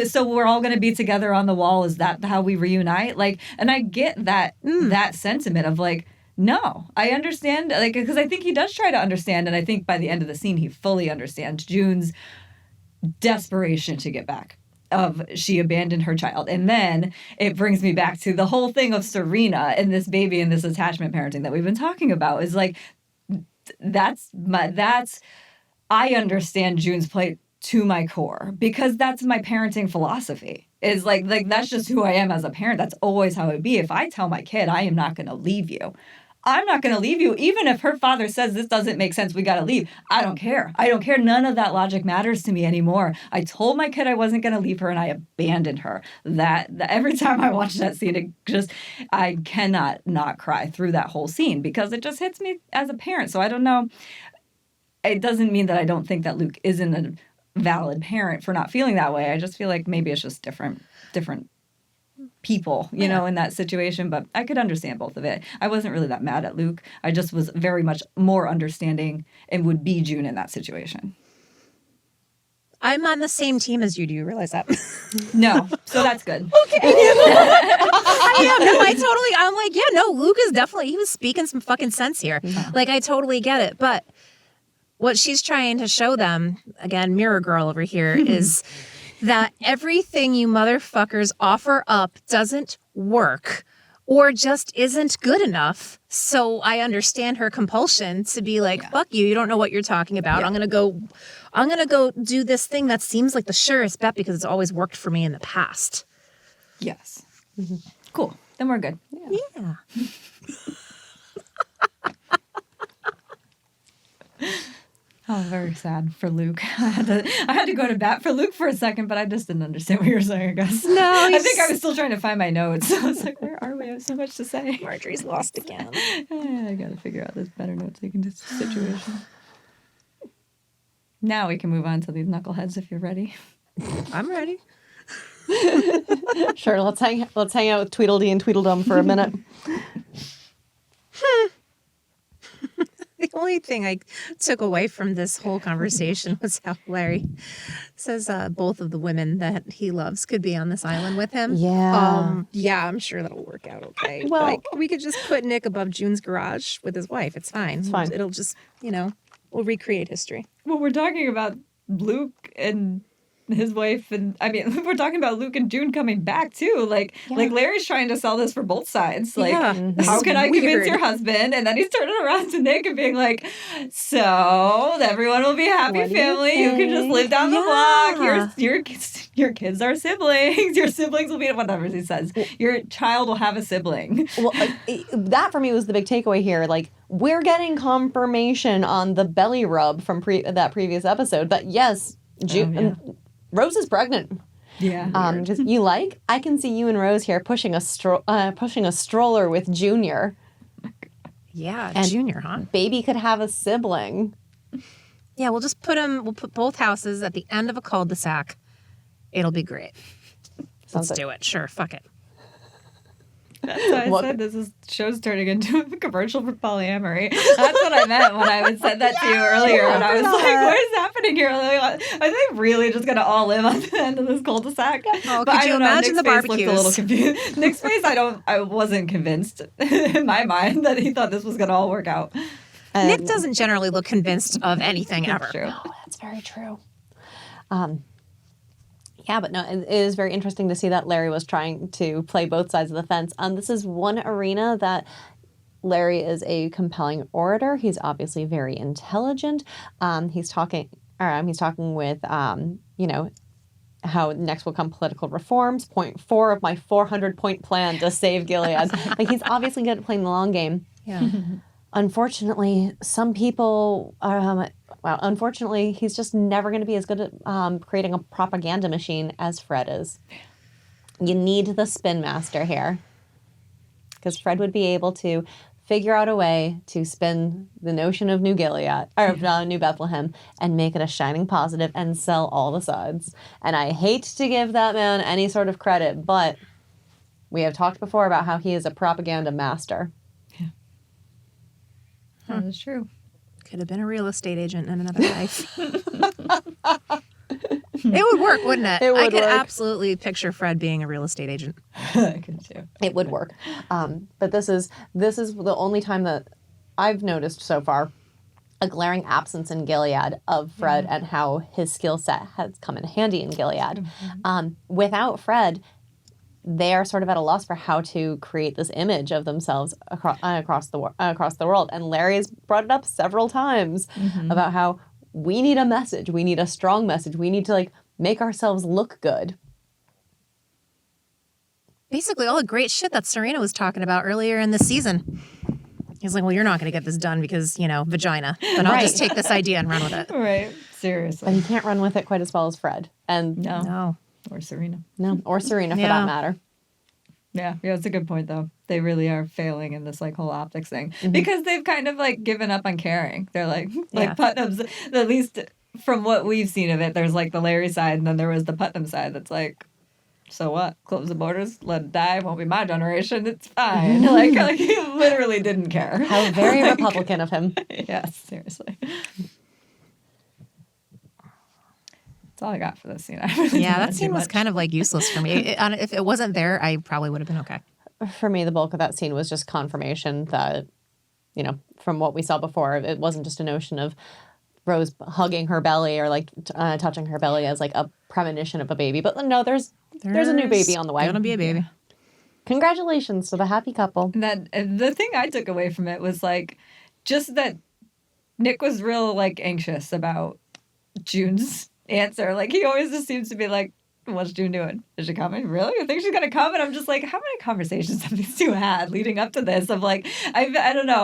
So we're all going to be together on the wall. Is that how we reunite? Like, and I get that that sentiment of like, no, I understand. Like, because I think he does try to understand, and I think by the end of the scene, he fully understands June's desperation to get back. She abandoned her child. And then it brings me back to the whole thing of Serena and this baby and this attachment parenting that we've been talking about. Is like, I understand June's plight to my core, because that's my parenting philosophy. Is like that's just who I am as a parent. That's always how it be. If I tell my kid, I am not going to leave you, I'm not going to leave you. Even if her father says this doesn't make sense, we got to leave. I don't care. None of that logic matters to me anymore. I told my kid I wasn't going to leave her, and I abandoned her. That every time I watch that scene, I cannot not cry through that whole scene, because it just hits me as a parent. So I don't know. It doesn't mean that I don't think that Luke isn't a valid parent for not feeling that way. I just feel like maybe it's just different people, you know, in that situation. But I could understand both of it. I wasn't really that mad at Luke. I just was very much more understanding and would be June in that situation. I'm on the same team as you. Do you realize that? No. So that's good. Okay. I'm like, yeah, no, Luke is definitely, he was speaking some fucking sense here. Yeah. Like, I totally get it. But what she's trying to show them, again, mirror girl over here, is that everything you motherfuckers offer up doesn't work or just isn't good enough. So I understand her compulsion to be like, fuck you, you don't know what you're talking about. Yeah. I'm gonna go do this thing that seems like the surest bet because it's always worked for me in the past. Yes. Mm-hmm. Cool. Then we're good. Yeah. Oh, very sad for Luke. I had to go to bat for Luke for a second, but I just didn't understand what you were saying, I guess. No, I think I was still trying to find my notes. I was like, where are we? I have so much to say. Marjorie's lost again. I got to figure out this better note-taking situation. Now we can move on to these knuckleheads if you're ready. I'm ready. Sure, let's hang out with Tweedledee and Tweedledum for a minute. The only thing I took away from this whole conversation was how Larry says both of the women that he loves could be on this island with him. Yeah. Yeah, I'm sure that'll work out okay. Well- Like, we could just put Nick above June's garage with his wife. It's fine. It's fine. It'll just, we'll recreate history. Well, we're talking about Luke and his wife, and I mean, we're talking about Luke and June coming back too. Like Larry's trying to sell this for both sides. Like, Yeah. how can I convince Weird. your husband? And then he's turning around to Nick and being like, "So everyone will be a happy What do you family. You can just live down the Yeah. block. Your kids are siblings. Your siblings will be whatever he says. Your child will have a sibling." Well, that for me was the big takeaway here. Like, we're getting confirmation on the belly rub from that previous episode that yes, Rose is pregnant. Yeah. Just, I can see you and Rose here pushing a stroller with Junior. Yeah, And- Junior, huh? Baby could have a sibling. Yeah, we'll put both houses at the end of a cul-de-sac. It'll be great. Sounds Let's do it. Sure, fuck it. That's why I said this show's turning into a commercial for polyamory. That's what I meant when I said that to you earlier. And I was like, what is happening here? Like, are they really just going to all live on the end of this cul-de-sac? Oh, But could I you don't know. imagine Nick's the face looked a little barbecues? confused. Nick's face, I wasn't convinced in my mind that he thought this was going to all work out. Nick doesn't generally look convinced of anything ever. True. Oh, that's very true. Yeah, but no, it is very interesting to see that Larry was trying to play both sides of the fence. This is one arena that Larry is a compelling orator. He's obviously very intelligent. He's talking with, how next will come political reforms. Point 4 of my 400-point plan to save Gilead. Like, he's obviously good at playing the long game. Yeah. Unfortunately, some people, unfortunately, he's just never going to be as good at creating a propaganda machine as Fred is. You need the spin master here. Because Fred would be able to figure out a way to spin the notion of New Gilead, or New Bethlehem, and make it a shining positive and sell all the sides. And I hate to give that man any sort of credit, but we have talked before about how he is a propaganda master. That is true. Could have been a real estate agent in another life. It would work, wouldn't it? It would I could work. absolutely picture Fred being a real estate agent. I could too. It would work. But this is the only time that I've noticed so far a glaring absence in Gilead of Fred and how his skill set has come in handy in Gilead. Without Fred, they are sort of at a loss for how to create this image of themselves across the world. And Larry has brought it up several times about how we need a message. We need a strong message. We need to make ourselves look good. Basically, all the great shit that Serena was talking about earlier in the season. He's like, well, you're not going to get this done because, vagina. But I'll just take this idea and run with it. Right. But Seriously. he can't run with it quite as well as Fred. And No. Or Serena. no, or Serena for Yeah. that matter. Yeah, it's a good point though. They really are failing in this whole optics thing because they've kind of given up on caring. They're like Yeah. Putnam's, at least from what we've seen of it. There's the Larry side, and then there was the Putnam side. That's so what? Close the borders, let it die. Won't be my generation. It's fine. He literally didn't care. How very Republican of him. Yes, seriously. That's all I got for this scene. Yeah, that scene was kind of useless for me. If it wasn't there, I probably would have been okay. For me, the bulk of that scene was just confirmation that, from what we saw before, it wasn't just a notion of Rose hugging her belly or touching her belly as a premonition of a baby. But no, there's a new baby on the way. Gonna be a baby. Congratulations to the happy couple. And the thing I took away from it was just that Nick was real anxious about June's answer. He always just seems to be what's June doing? Is she coming? Really? You think she's gonna come? And I'm just how many conversations have these two had leading up to this? Of I don't know.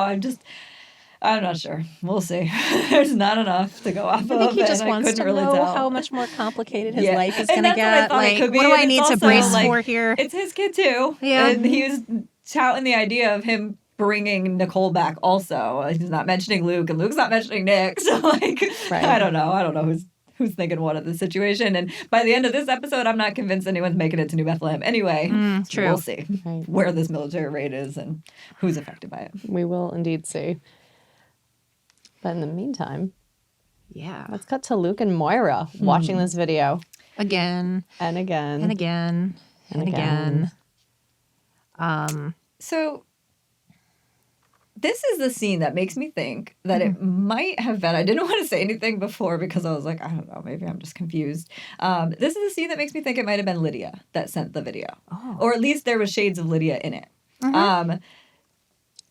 I'm not sure. We'll see. There's not enough to go off of. I think he just and wants to really know tell. how much more complicated his Yeah. life is And going to that's what I get. thought it could be, What do I and need it's to also, brace for here? It's his kid too. Yeah. And he was touting the idea of him bringing Nicole back also. He's not mentioning Luke, and Luke's not mentioning Nick. So Right. I don't know who's thinking what of the situation. And by the end of this episode, I'm not convinced anyone's making it to New Bethlehem anyway. So true. we'll see Right. where this military raid is and who's affected by it. We will indeed see. But in the meantime, Yeah. let's cut to Luke and Moira watching this video Again and again and again and again. again. So this is the scene that makes me think that it might have been, I didn't want to say anything before because I was like, I don't know, maybe I'm just confused. This is the scene that makes me think it might have been Lydia that sent the video. Oh. Or at least there was shades of Lydia in it.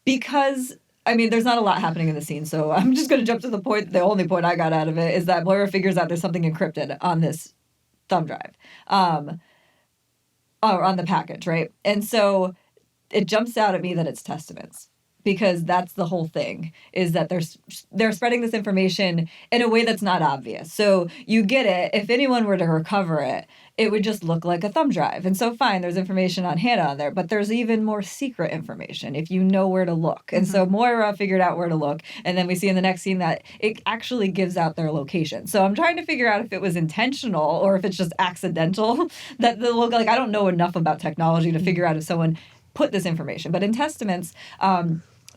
Because, I mean, there's not a lot happening in the scene, so I'm just going to jump to the point. The only point I got out of it is that Moira figures out there's something encrypted on this thumb drive. Or on the package, right? And so it jumps out at me that it's testaments. Because that's the whole thing, is that they're spreading this information in a way that's not obvious. So you get it. If anyone were to recover it, it would just look like a thumb drive. And so fine, there's information on Hannah on there, but there's even more secret information if you know where to look. And so Moira figured out where to look. And then we see in the next scene that it actually gives out their location. So I'm trying to figure out if it was intentional or if it's just accidental that the look, like, I don't know enough about technology to figure out if someone put this information. But in testaments,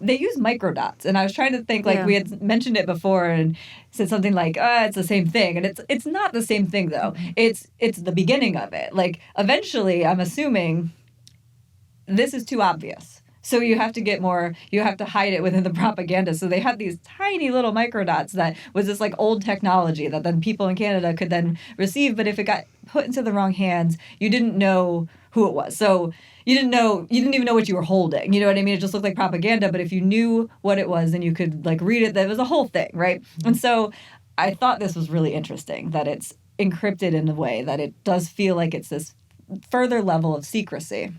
they use microdots, and I was trying to think, like, we had mentioned it before and said something like, it's the same thing, and it's not the same thing though. It's the beginning of it. Like, eventually, I'm assuming this is too obvious, so you have to get more. You have to hide it within the propaganda. So they had these tiny little microdots that was this like old technology that then people in Canada could then receive. But if it got put into the wrong hands, you didn't know who it was. So you didn't even know what you were holding. You know what I mean? It just looked like propaganda. But if you knew what it was, then you could like read it. That was a whole thing, right? And so I thought this was really interesting that it's encrypted in a way that it does feel like it's this further level of secrecy.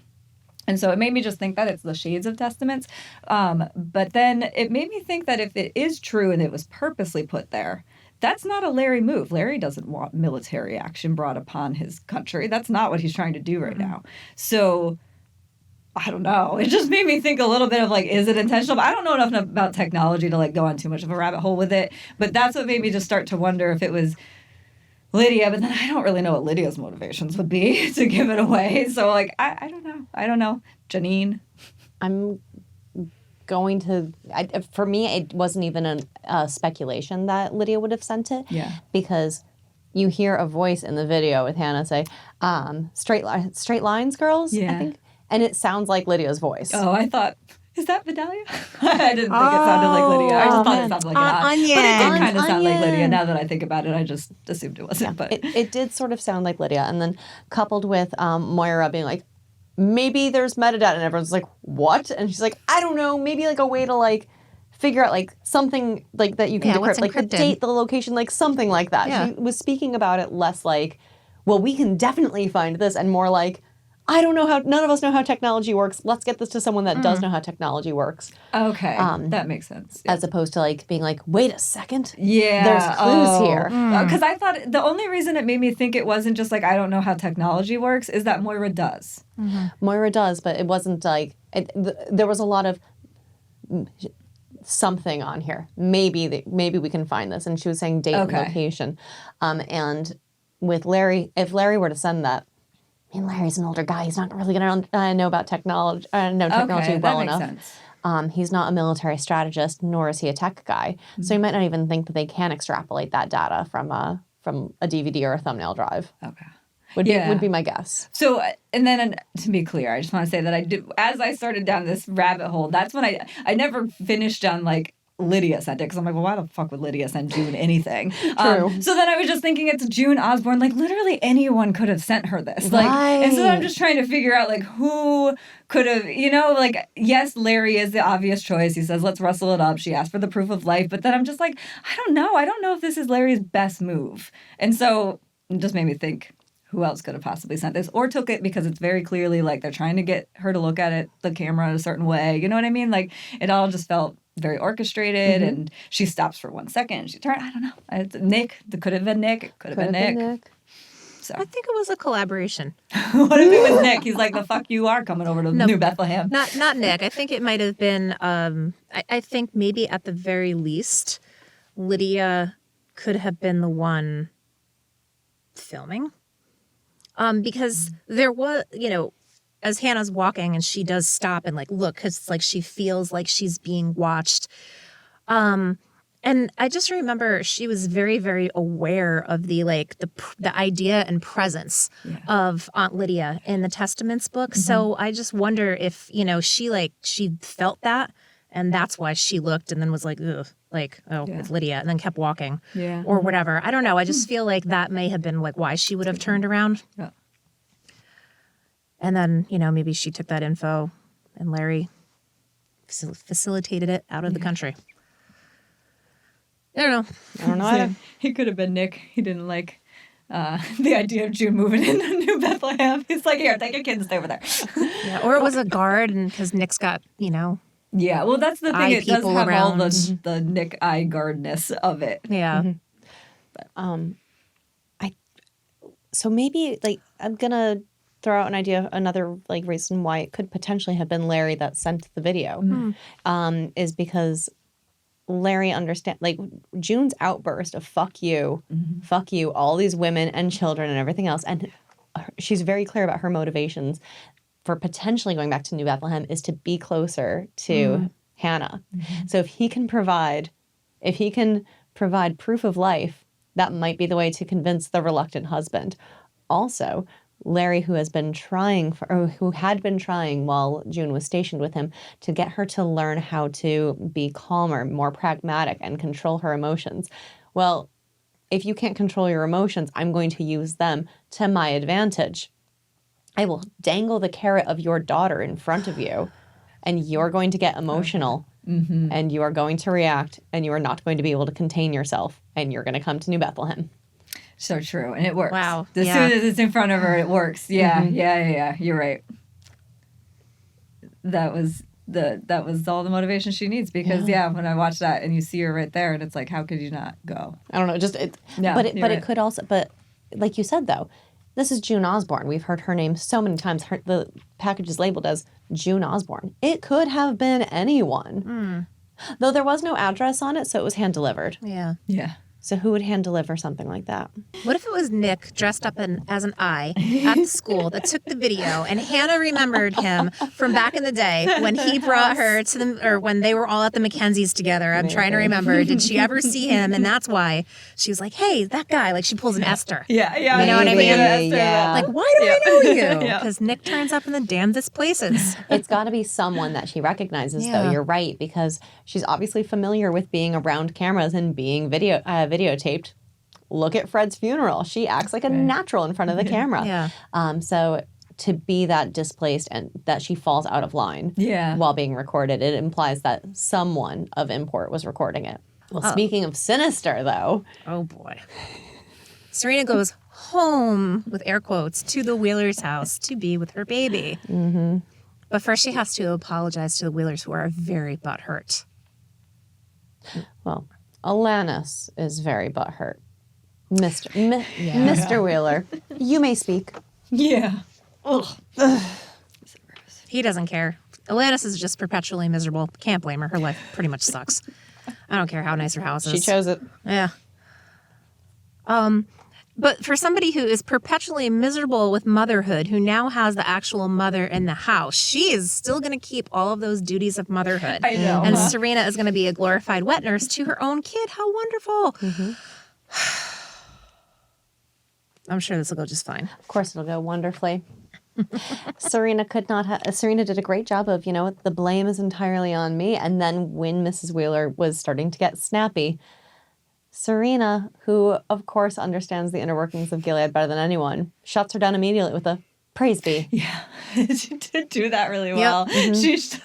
And so it made me just think that it's the shades of testaments. But then it made me think that if it is true and it was purposely put there, that's not a Larry move. Larry doesn't want military action brought upon his country. That's not what he's trying to do right now. So I don't know. It just made me think a little bit of like, is it intentional? But I don't know enough about technology to like go on too much of a rabbit hole with it. But that's what made me just start to wonder if it was Lydia. But then I don't really know what Lydia's motivations would be to give it away. So like, I don't know. I don't know. Janine. I'm going to, for me, it wasn't even a speculation that Lydia would have sent it. Yeah. Because you hear a voice in the video with Hannah say, straight lines, girls, I think. And it sounds like Lydia's voice. Oh, I thought, is that Vidalia? I didn't think it sounded like Lydia. I just thought it sounded like an Onion. But it did kind of sound like Onion. Lydia. Now that I think about it, I just assumed it wasn't. But It did sort of sound like Lydia. And then coupled with Moira being like, maybe there's metadata, and everyone's like, what? And she's like, I don't know, maybe like a way to like figure out like something like that you can what's decrypt, like the encrypted? date, the location, like something like that. Yeah. She was speaking about it less like, well, we can definitely find this, and more like, I don't know how, none of us know how technology works. Let's get this to someone that does know how technology works. okay, that makes sense. As opposed to like being like, wait a second. Yeah. There's clues here. Because I thought the only reason it made me think it wasn't just like, I don't know how technology works is that Moira does. Moira does, but it wasn't like, there was a lot of something on here. Maybe we can find this. And she was saying date and location. And with Larry, if Larry were to send that, I mean, Larry's an older guy. He's not really going to know about technology, technology well that makes enough. sense. He's not a military strategist, nor is he a tech guy. So he might not even think that they can extrapolate that data from a DVD or a thumbnail drive. Okay. Would be my guess. So, and then to be clear, I just want to say that I did, as I started down this rabbit hole, that's when I never finished on like Lydia sent it, because I'm like, well, why the fuck would Lydia send June anything? True. So then I was just thinking it's June Osborne. Like, literally anyone could have sent her this. Like, and so I'm just trying to figure out, like, who could have, like, yes, Larry is the obvious choice. He says, let's rustle it up. She asked for the proof of life. But then I'm just like, I don't know. I don't know if this is Larry's best move. And so it just made me think, who else could have possibly sent this or took it, because it's very clearly like they're trying to get her to look at it, the camera, in a certain way. You know what I mean? Like, it all just felt very orchestrated, and she stops for 1 second. She turned, I don't know. It's Nick. It could have been Nick. It could have been Nick. So I think it was a collaboration. what if it was Nick? He's like, the fuck you are coming over to New Bethlehem. Not Nick. I think it might have been, I think maybe at the very least, Lydia could have been the one filming. Because there was, as Hannah's walking and she does stop and like look, because it's like she feels like she's being watched. And I just remember she was very, very aware of the idea and presence of Aunt Lydia in the Testaments book. So I just wonder if, she felt that, and that's why she looked and then was like, ugh, it's Lydia, and then kept walking or whatever. I don't know. I just feel like that may have been like why she would have turned around. Yeah. And then, maybe she took that info and Larry facilitated it out of the country. I don't know either. He could have been Nick. He didn't like the idea of June moving into New Bethlehem. He's like, here, take your kids and stay over there. Yeah, or it was a guard, and because Nick's got, Yeah, well, that's the thing. eye It does people have all around. the Nick eye guardness of it. Yeah. So maybe I'm gonna throw out an idea. Another reason why it could potentially have been Larry that sent the video, is because Larry understand June's outburst of fuck you, all these women and children and everything else, and she's very clear about her motivations for potentially going back to New Bethlehem is to be closer to Hannah. So if he can provide proof of life, that might be the way to convince the reluctant husband. Also, Larry, who had been trying while June was stationed with him to get her to learn how to be calmer, more pragmatic, and control her emotions. Well, if you can't control your emotions, I'm going to use them to my advantage. I will dangle the carrot of your daughter in front of you, and you're going to get emotional, and you are going to react, and you are not going to be able to contain yourself, and you're going to come to New Bethlehem. So true. And it works. Wow. As Yeah. soon as it's in front of her, it works. Yeah, yeah. You're right. That was all the motivation she needs because when I watch that and you see her right there and it's like, how could you not go? I don't know, it could also, but like you said though, this is June Osborne. We've heard her name so many times. The package is labeled as June Osborne. It could have been anyone. Though there was no address on it, so it was hand delivered. Yeah. Yeah. So who would hand deliver something like that? What if it was Nick dressed up as an eye at the school that took the video, and Hannah remembered him from back in the day when he brought her to them, or when they were all at the Mackenzies together. I'm trying to remember. Did she ever see him? And that's why she was like, "Hey, that guy!" Like she pulls an Esther. Yeah. You know what I mean? Yeah. Like, why do I know you? Yeah. Because Nick turns up in the damnedest places. It's got to be someone that she recognizes, though. You're right, because she's obviously familiar with being around cameras and being videotaped. Look at Fred's funeral. She acts like a natural in front of the camera. Yeah. So to be that displaced and that she falls out of line while being recorded, it implies that someone of import was recording it. Well, speaking of sinister, though. Oh, boy. Serena goes home, with air quotes, to the Wheelers' house to be with her baby. But first she has to apologize to the Wheelers, who are very butthurt. Well, Alanis is very butthurt. Mr. Wheeler, you may speak. Yeah. Ugh. He doesn't care. Alanis is just perpetually miserable. Can't blame her. Her life pretty much sucks. I don't care how nice her house is. She chose it. Yeah. But for somebody who is perpetually miserable with motherhood, who now has the actual mother in the house, she is still going to keep all of those duties of motherhood. I know. And Serena is going to be a glorified wet nurse to her own kid. How wonderful. I'm sure this will go just fine. Of course, it'll go wonderfully. Serena did a great job of, the blame is entirely on me. And then when Mrs. Wheeler was starting to get snappy, Serena, who of course understands the inner workings of Gilead better than anyone, shuts her down immediately with a praise be. Yeah. She did do that really well. She's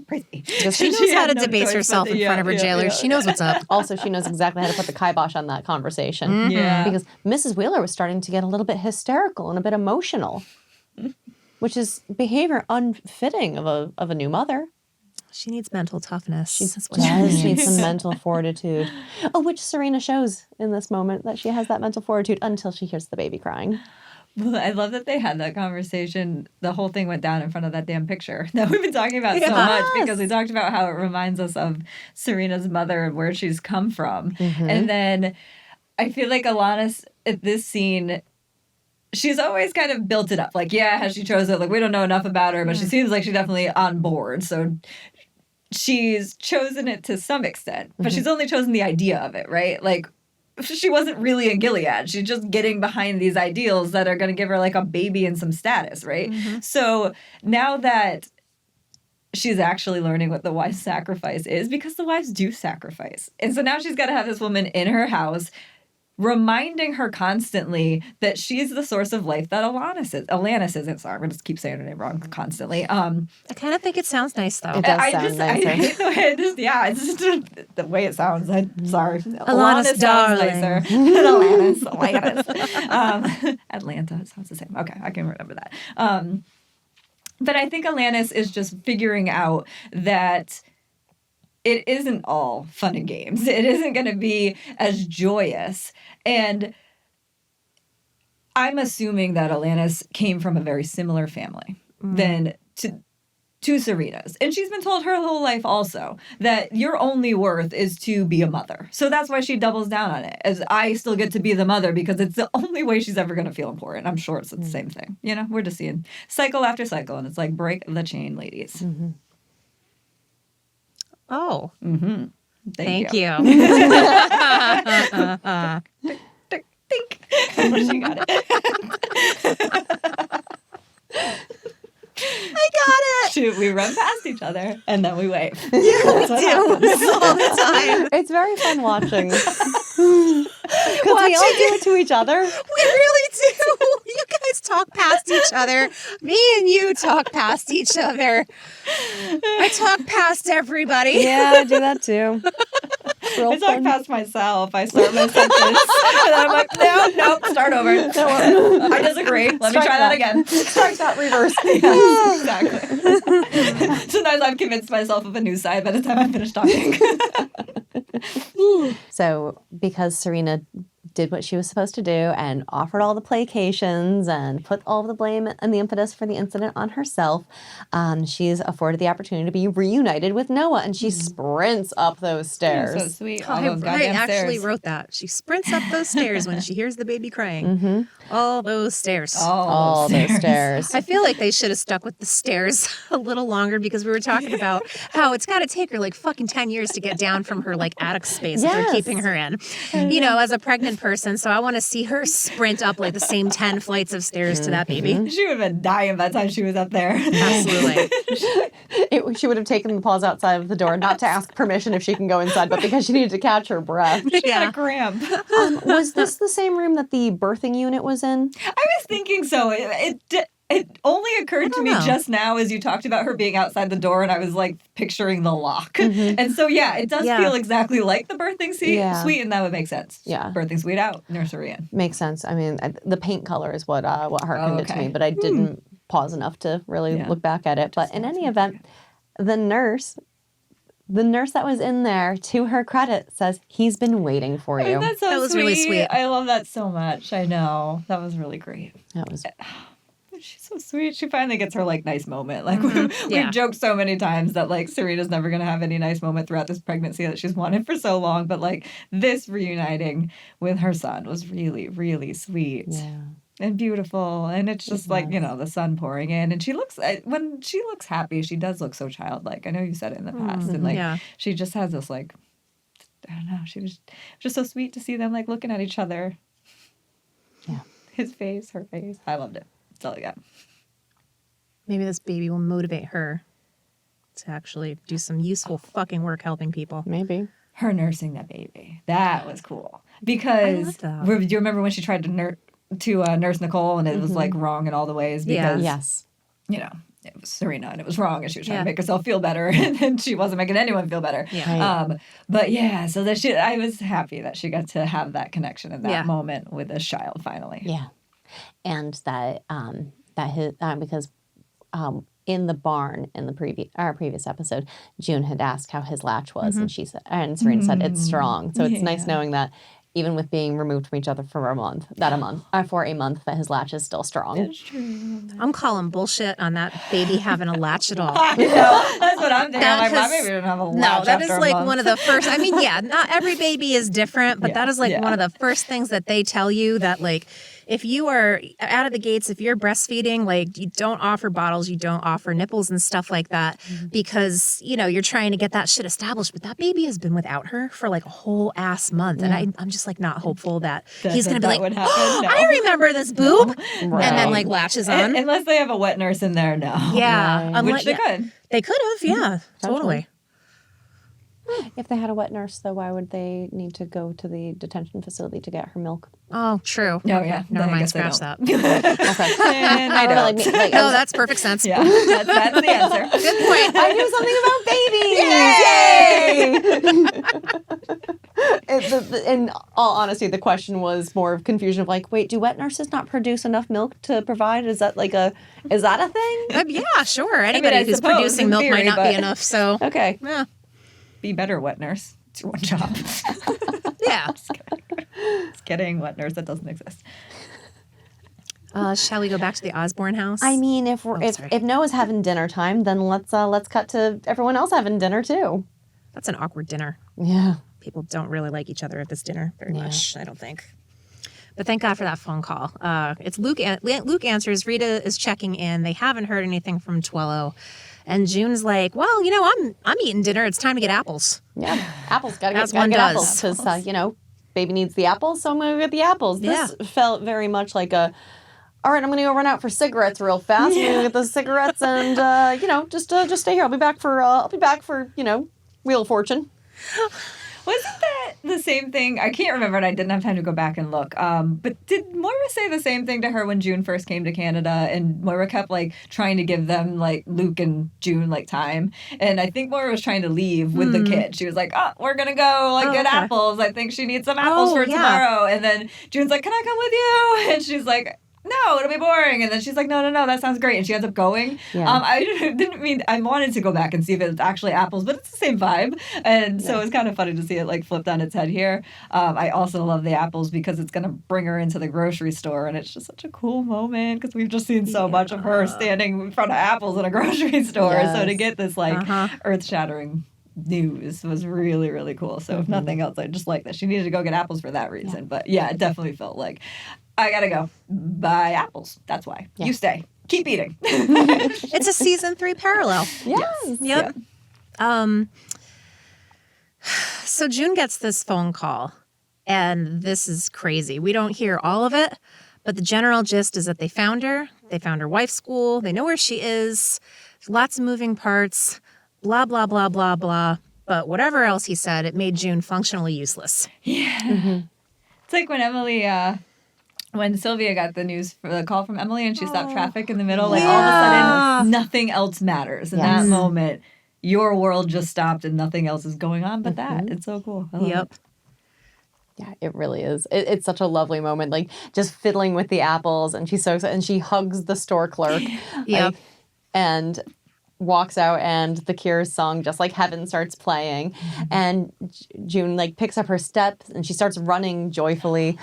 praise be. She knows how to debase herself in front of her jailers. She knows what's up. Also, she knows exactly how to put the kibosh on that conversation. Yeah. Because Mrs. Wheeler was starting to get a little bit hysterical and a bit emotional, which is behavior unfitting of a new mother. She needs mental toughness. She That's what does she need needs. some mental fortitude. Oh, which Serena shows in this moment that she has that mental fortitude until she hears the baby crying. Well, I love that they had that conversation. The whole thing went down in front of that damn picture that we've been talking about so much because we talked about how it reminds us of Serena's mother and where she's come from. And then I feel like Alanis at this scene she's always kind of built it up. Like, yeah, has she chosen it? Like, we don't know enough about her, but she seems like she's definitely on board. So she's chosen it to some extent, but she's only chosen the idea of it, right? Like, she wasn't really in Gilead. She's just getting behind these ideals that are going to give her like a baby and some status, right? So now that she's actually learning what the wife's sacrifice is, because the wives do sacrifice. And so now she's got to have this woman in her house reminding her constantly that she's the source of life that Alanis isn't. Sorry, I'm going to keep saying her name wrong constantly. I kind of think it sounds nice, though. It does sound nicer. I hate the way it's just the way it sounds. Sorry. Alanis sounds darling. nicer. Alanis. Atlanta, it sounds the same. Okay, I can remember that. But I think Alanis is just figuring out that it isn't all fun and games. It isn't going to be as joyous. And I'm assuming that Alanis came from a very similar family than to Serena's. And she's been told her whole life also that your only worth is to be a mother. So that's why she doubles down on it, as I still get to be the mother, because it's the only way she's ever going to feel important. I'm sure it's the same thing. You know, we're just seeing cycle after cycle, and it's like, break the chain, ladies. Oh. Thank you. Think. She got it. I got it. Shoot, we run past each other and then we wave. Yeah, we do all the time. It's very fun watching. Because we all do it to each other. We really do. You guys talk past each other. Me and you talk past each other. I talk past everybody. Yeah, I do that too. Real I talk fun. past myself. I start my sentence. And then I'm like, nope, start over. I disagree. Let me try that again. Strike that reverse. Yes, exactly. Sometimes I've convinced myself of a new side by the time I finish talking. So because Serena did what she was supposed to do and offered all the placations and put all the blame and the impetus for the incident on herself, she's afforded the opportunity to be reunited with Noah, and she sprints up those stairs. So sweet. Oh, All those I goddamn actually stairs. wrote that. She sprints up those stairs when she hears the baby crying. All those stairs. All those stairs. I feel like they should have stuck with the stairs a little longer, because we were talking about how it's got to take her like fucking 10 years to get down from her like attic space that they're Yes. keeping her in, you know, as a pregnant person. So I want to see her sprint up like the same 10 flights of stairs to that baby. She would have been dying by the time she was up there. Absolutely. She would have taken the pause outside of the door, not to ask permission if she can go inside, but because she needed to catch her breath. She Yeah. had a cramp. Was this the same room that the birthing unit was in? I was thinking so. It only occurred to me know. just now as you talked about her being outside the door, and I was like picturing the lock. And so, yeah, it does Yeah. feel exactly like the birthing Yeah. suite, and that would make sense. Yeah. Birthing suite out, nursery in. Makes sense. I mean, the paint color is what harkened it to okay. me, but I didn't pause enough to really Yeah. look back at it. But in any event, the nurse that was in there, to her credit, says he's been waiting for you. That's so That was really sweet. I love that so much. I know. That was really great. That was She's so sweet. She finally gets her like nice moment. Like Yeah. we've joked so many times that like Serena's never gonna have any nice moment throughout this pregnancy that she's wanted for so long. But like this reuniting with her son was really, really sweet. yeah. And beautiful. And it's just like, you know, the sun pouring in. And she looks, when she looks happy, she does look so childlike. I know you said it in the past. And like, Yeah. she just has this like, I don't know, she was just so sweet to see them like looking at each other. Yeah. His face, her face. I loved it. That's all I got. Maybe this baby will motivate her to actually do some useful fucking work helping people. Maybe. Her nursing that baby. That was cool. Because, that. do you remember when she tried to nurse Nicole and it was like wrong in all the ways? Yeah. Because, Yes. you know, it was Serena and it was wrong and she was trying Yeah. to make herself feel better and she wasn't making anyone feel better. Yeah. Right. But yeah, so that I was happy that she got to have that connection in that Yeah. moment with this child finally. Yeah. And that his because in the barn in the our previous episode, June had asked how his latch was, and Serena said it's strong. So it's nice Yeah. knowing that even with being removed from each other for a month, that his latch is still strong. That's true. I'm calling bullshit on that baby having a latch at all. I know. That's what I'm thinking. I'm like, my That has- baby didn't have a latch No, that is after a like month. one of the first. I mean, yeah, not every baby is different, but Yeah, that is like yeah. one of the first things that they tell you that like if you are out of the gates, if you're breastfeeding, like you don't offer bottles, you don't offer nipples and stuff like that because, you're trying to get that shit established. But that baby has been without her for like a whole ass month. And I'm just like not hopeful that he's going to be like, would happen. No. I remember this boob. Right. And then like latches on. Unless they have a wet nurse in there, no. Yeah. Right. Which they could. They could have. Yeah, totally. If they had a wet nurse, though, why would they need to go to the detention facility to get her milk? Oh, true. No, yeah. Never I mind. guess they Scratch that. Okay. And I don't. No, that's perfect sense. Yeah, that's the answer. Good point. I knew something about babies. Yay! In all honesty, the question was more of confusion of like, wait, do wet nurses not produce enough milk to provide? Is that a thing? Yeah, sure. Anybody I who's suppose, producing in milk theory, might not but- be enough. So, Okay. yeah. Be better, wet nurse. It's your one job. Yeah. Just kidding, wet nurse. That doesn't exist. Shall we go back to the Osborne house? I mean, if sorry. Noah's having dinner time, then let's cut to everyone else having dinner too. That's an awkward dinner. Yeah. People don't really like each other at this dinner very much, I don't think. But thank God for that phone call. It's Luke. Luke answers. Rita is checking in. They haven't heard anything from Twello. And June's like, well, I'm eating dinner. It's time to get apples. Yeah, apples. Gotta As get one apples does. because baby needs the apples, so I'm gonna get the apples. This felt very much like all right, I'm gonna go run out for cigarettes real fast. I'm gonna get the cigarettes and just stay here. I'll be back for Wheel of Fortune. Wasn't that the same thing? I can't remember, and I didn't have time to go back and look. But did Moira say the same thing to her when June first came to Canada? And Moira kept trying to give them Luke and June time. And I think Moira was trying to leave with the kid. She was like, "Oh, we're gonna go get okay. apples. I think she needs some apples for yeah. tomorrow." And then June's like, "Can I come with you?" And she's like, "No, it'll be boring." And then she's like, no, that sounds great. And she ends up going. Yeah. I wanted to go back and see if it's actually apples, but it's the same vibe. And so it's kind of funny to see it flipped on its head here. I also love the apples because it's going to bring her into the grocery store. And it's just such a cool moment because we've just seen so much of her standing in front of apples in a grocery store. Yes. So to get this earth-shattering news was really, really cool. So if nothing else, I just like that. She needed to go get apples for that reason. But yeah, it definitely felt like I gotta go buy apples. That's why. Yeah. You stay. Keep eating. It's a season 3 parallel. Yes. Yep. So June gets this phone call, and this is crazy. We don't hear all of it, but the general gist is that they found her. They found her wife's school. They know where she is. There's lots of moving parts. Blah, blah, blah, blah, blah. But whatever else he said, it made June functionally useless. Yeah. It's like when Emily, when Sylvia got the call from Emily and she stopped traffic in the middle, all of a sudden nothing else matters. In that moment, your world just stopped and nothing else is going on but that. It's so cool. I love it. Yeah, it really is. It's such a lovely moment, just fiddling with the apples, and she's so excited, and she hugs the store clerk. Yep. And walks out, and the Cure's song, Just Like Heaven, starts playing, and June picks up her steps and she starts running joyfully,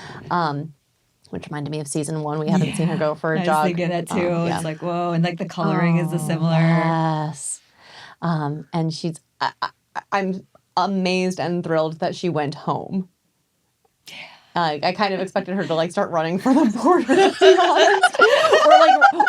which reminded me of season 1. We haven't seen her go for a I was jog. thinking that too. Yeah. It's whoa, and the coloring is similar. Yes, and she's. I'm amazed and thrilled that she went home. I kind of expected her to start running for the border, to be honest,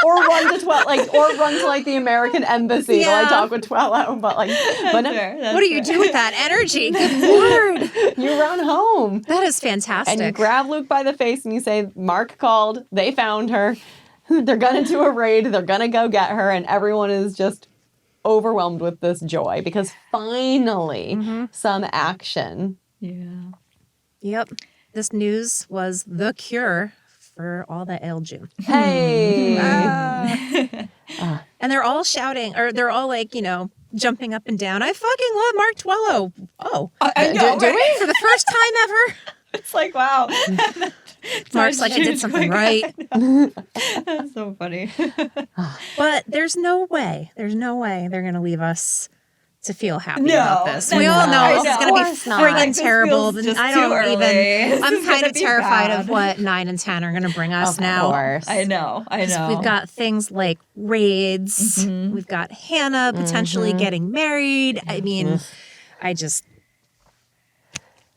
or run to the American embassy to talk with Twello. But no, What do you do with that energy? Good Lord. you run home That is fantastic. and you grab Luke by the face and you say, "Mark called. They found her. They're gonna do a raid. They're gonna go get her," and everyone is just overwhelmed with this joy because finally some action. Yeah. Yep. This news was the cure for all that ailed June. Hey. And they're all shouting, or they're all jumping up and down. I fucking love Mark Twello. Oh, I know, do we? for the first time ever. It's wow. Mark's I did something right. That's so funny. But there's no way they're going to leave us to feel happy No, about this. We no, all know I this is know. going to be Of course not. friggin' This terrible. feels just I too don't early. even. This I'm is kind gonna of be terrified bad. of what 9 and 10 are going to bring us Of now. course. I know. We've got things like raids. We've got Hannah potentially getting married. I mean, I just.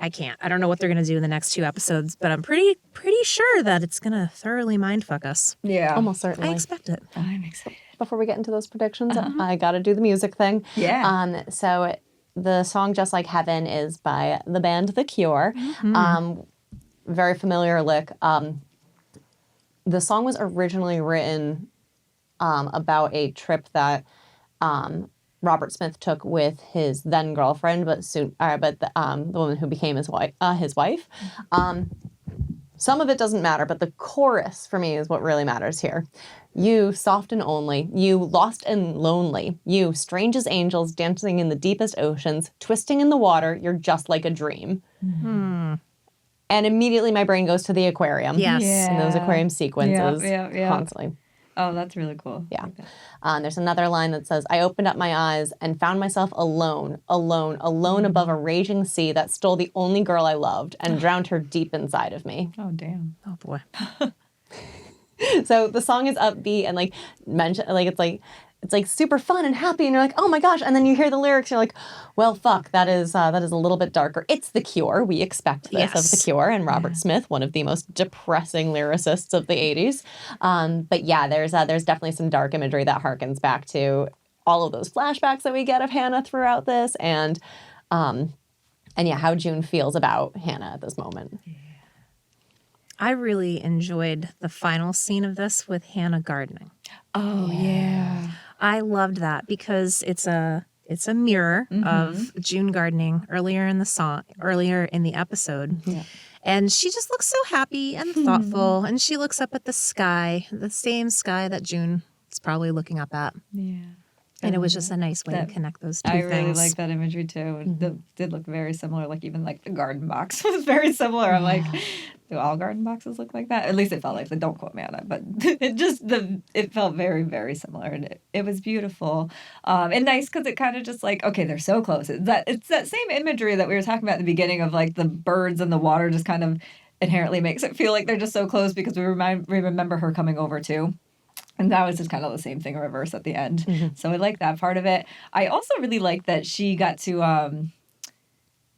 I can't. I don't know what they're gonna do in the next 2 episodes, but I'm pretty sure that it's gonna thoroughly mindfuck us. Yeah. Almost certainly. I expect it. I'm excited. Before we get into those predictions, I got to do the music thing. Yeah. So the song "Just Like Heaven" is by the band The Cure. Very familiar lick. The song was originally written about a trip that Robert Smith took with his then girlfriend, but the woman who became his wife. Some of it doesn't matter, but the chorus for me is what really matters here. You, soft and only, you, lost and lonely, you, strange as angels dancing in the deepest oceans, twisting in the water, you're just like a dream. And immediately my brain goes to the aquarium. Yes. And those aquarium sequences Yeah. constantly. Oh, that's really cool. Yeah. There's another line that says, I opened up my eyes and found myself alone above a raging sea that stole the only girl I loved and drowned her deep inside of me. Oh, damn. Oh boy. So the song is upbeat and it's like super fun and happy, and you're like, oh my gosh, and then you hear the lyrics, you're like, well, fuck, that is a little bit darker. It's The Cure. We expect this of The Cure and Robert Smith, one of the most depressing lyricists of the 80s. But yeah, there's definitely some dark imagery that harkens back to all of those flashbacks that we get of Hannah throughout this, and how June feels about Hannah at this moment. I really enjoyed the final scene of this with Hannah gardening. Oh, yeah. I loved that because it's a mirror of June gardening earlier in the episode. Yeah. And she just looks so happy and thoughtful, and she looks up at the sky, the same sky that June is probably looking up at. Yeah. And it was just a nice way to connect those two things. things. I really like that imagery too. It did look very similar. Like even like the garden box was very similar. I'm like, do all garden boxes look like that? At least it felt like. Don't quote me on it, but it felt very, very similar, and it was beautiful and nice because it kind of just like, okay, they're so close. It's that same imagery that we were talking about at the beginning of like the birds and the water just kind of inherently makes it feel like they're just so close because we remember her coming over too. And that was just kind of the same thing in reverse at the end. So I like that part of it. I also really like that she got to,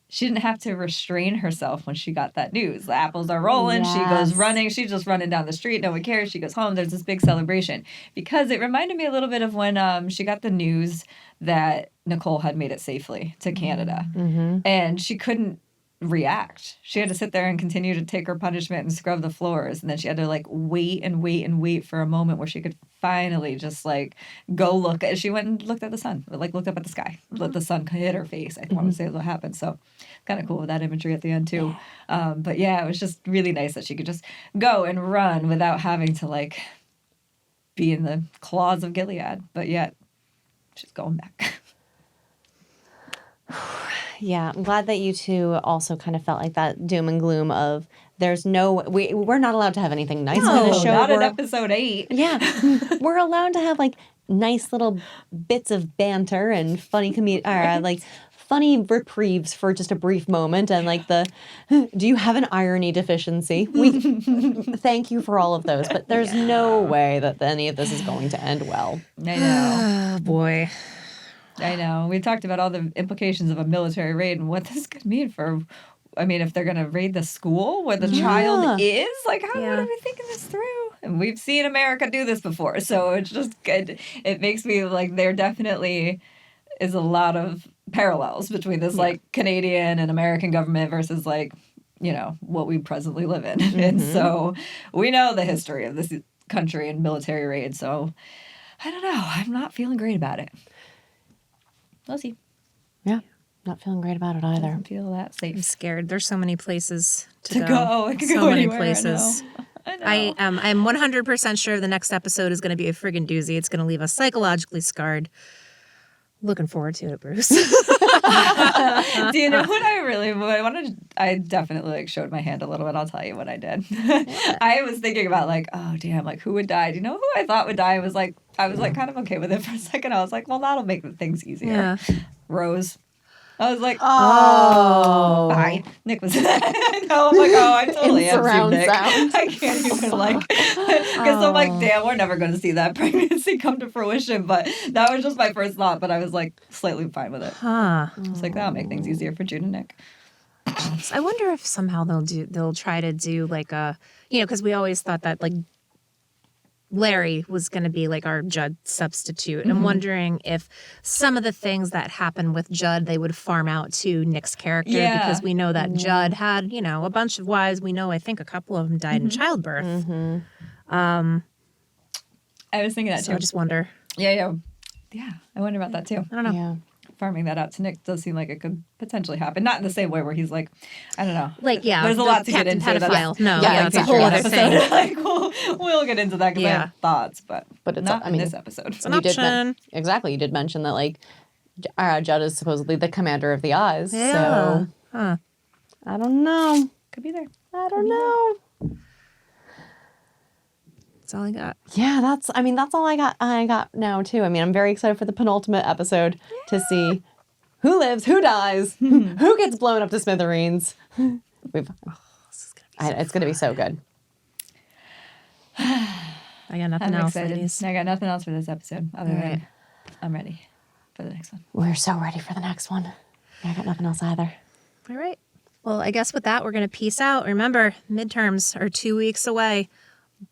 she didn't have to restrain herself when she got that news. The apples are rolling. Yes. She goes running. She's just running down the street. No one cares. She goes home. There's this big celebration. Because it reminded me a little bit of when she got the news that Nicole had made it safely to Canada. And she couldn't react. She had to sit there and continue to take her punishment and scrub the floors, and then she had to like wait for a moment where she could finally just like go look. She went and looked at the sun, like looked up at the sky, let the sun hit her face. I want to say what happened. So kind of cool with that imagery at the end too. But yeah, it was just really nice that she could just go and run without having to like be in the claws of Gilead, but yet she's going back. Yeah, I'm glad that you two also kind of felt like that doom and gloom of there's no we're not allowed to have anything nice for the show. Not in episode 8. Yeah, we're allowed to have like nice little bits of banter and funny like funny reprieves for just a brief moment, and like do you have an irony deficiency? We thank you for all of those, but there's no way that any of this is going to end well. I know. Oh boy. I know. We talked about all the implications of a military raid and what this could mean for, I mean, if they're going to raid the school where the child is, like, how are we thinking this through? And we've seen America do this before, so it's just good. It makes me like there definitely is a lot of parallels between this, like, Canadian and American government versus, like, you know, what we presently live in. And so we know the history of this country and military raids, so I don't know. I'm not feeling great about it. We'll see. Yeah, not feeling great about it either. Doesn't feel that safe. I'm scared. There's so many places to go. It could so go many anywhere, places. I know. I'm 100% sure the next episode is going to be a friggin' doozy. It's going to leave us psychologically scarred. Looking forward to it, Bruce. Do you know what I really wanted? I definitely like showed my hand a little bit. I'll tell you what I did. I was thinking about like, oh damn, like who would die? Do you know who I thought would die? I was like kind of okay with it for a second. I was like, well, that'll make things easier. Yeah. Rose. I was like, oh, hi. Nick was. I know. I'm like, oh, I totally am Team Nick. I can't even like, because I'm like, damn, we're never going to see that pregnancy come to fruition. But that was just my first thought. But I was like slightly fine with it. I was like, that'll make things easier for June and Nick. I wonder if somehow they'll try to do like a, because we always thought that like Larry was going to be like our Judd substitute. I'm wondering if some of the things that happen with Judd, they would farm out to Nick's character because we know that Judd had, a bunch of wives. We know, I think a couple of them died in childbirth. I was thinking that So too. I just wonder. Yeah. I wonder about that too. I don't know. Yeah. Farming that out to Nick does seem like it could potentially happen. Not in the same way where he's like, I don't know. Like, yeah. There's a lot to get Captain into. Pedophile. No, Yeah, it's a whole other thing. Like, we'll get into that because I have thoughts, but it's not I mean, in this episode. It's an option. Exactly. You did mention that, like, Judd is supposedly the commander of the Oz. Yeah. So, Huh. I don't know. Could be there. I don't know. That's all I got. Yeah, that's all I got now too. I mean, I'm very excited for the penultimate episode to see who lives, who dies, who gets blown up to smithereens. It's gonna be so good. I got nothing I'm else, excited. ladies. I got nothing else for this episode other All than right. I'm ready for the next one. We're so ready for the next one. I got nothing else either. All right. Well, I guess with that, we're going to peace out. Remember, midterms are 2 weeks away.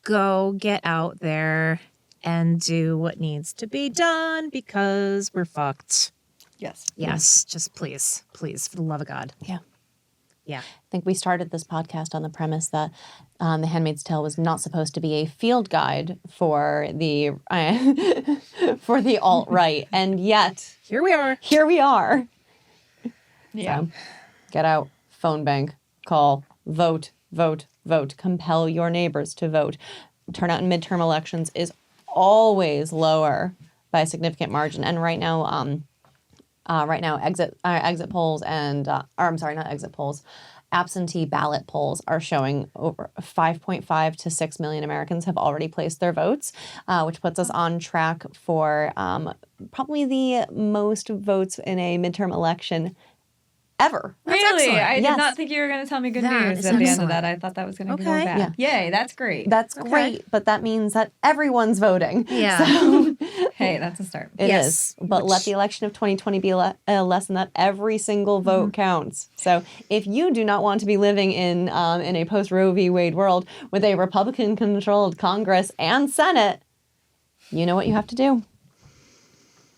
Go get out there and do what needs to be done because we're fucked. Yes. Yes. Just please, for the love of God. Yeah. Yeah. I think we started this podcast on the premise that The Handmaid's Tale was not supposed to be a field guide for the for the alt-right, and yet Here we are. here we are. Yeah. So, get out, phone bank, call, vote, vote, vote. Compel your neighbors to vote. Turnout in midterm elections is always lower by a significant margin, and right now, exit polls and absentee ballot polls are showing over 5.5 to 6 million Americans have already placed their votes, which puts us on track for probably the most votes in a midterm election ever. Really? excellent. I did Yes. not think you were going to tell me good That news is at the end of excellent. that. I thought that was going to go Okay. bad. Yay, that's great. That's Okay. great, but that means that everyone's voting. Yeah. So Hey, that's a start. it Yes, is. But which- let the election of 2020 be a lesson that every single vote counts. So if you do not want to be living in a post Roe v. Wade world with a Republican-controlled Congress and Senate, you know what you have to do.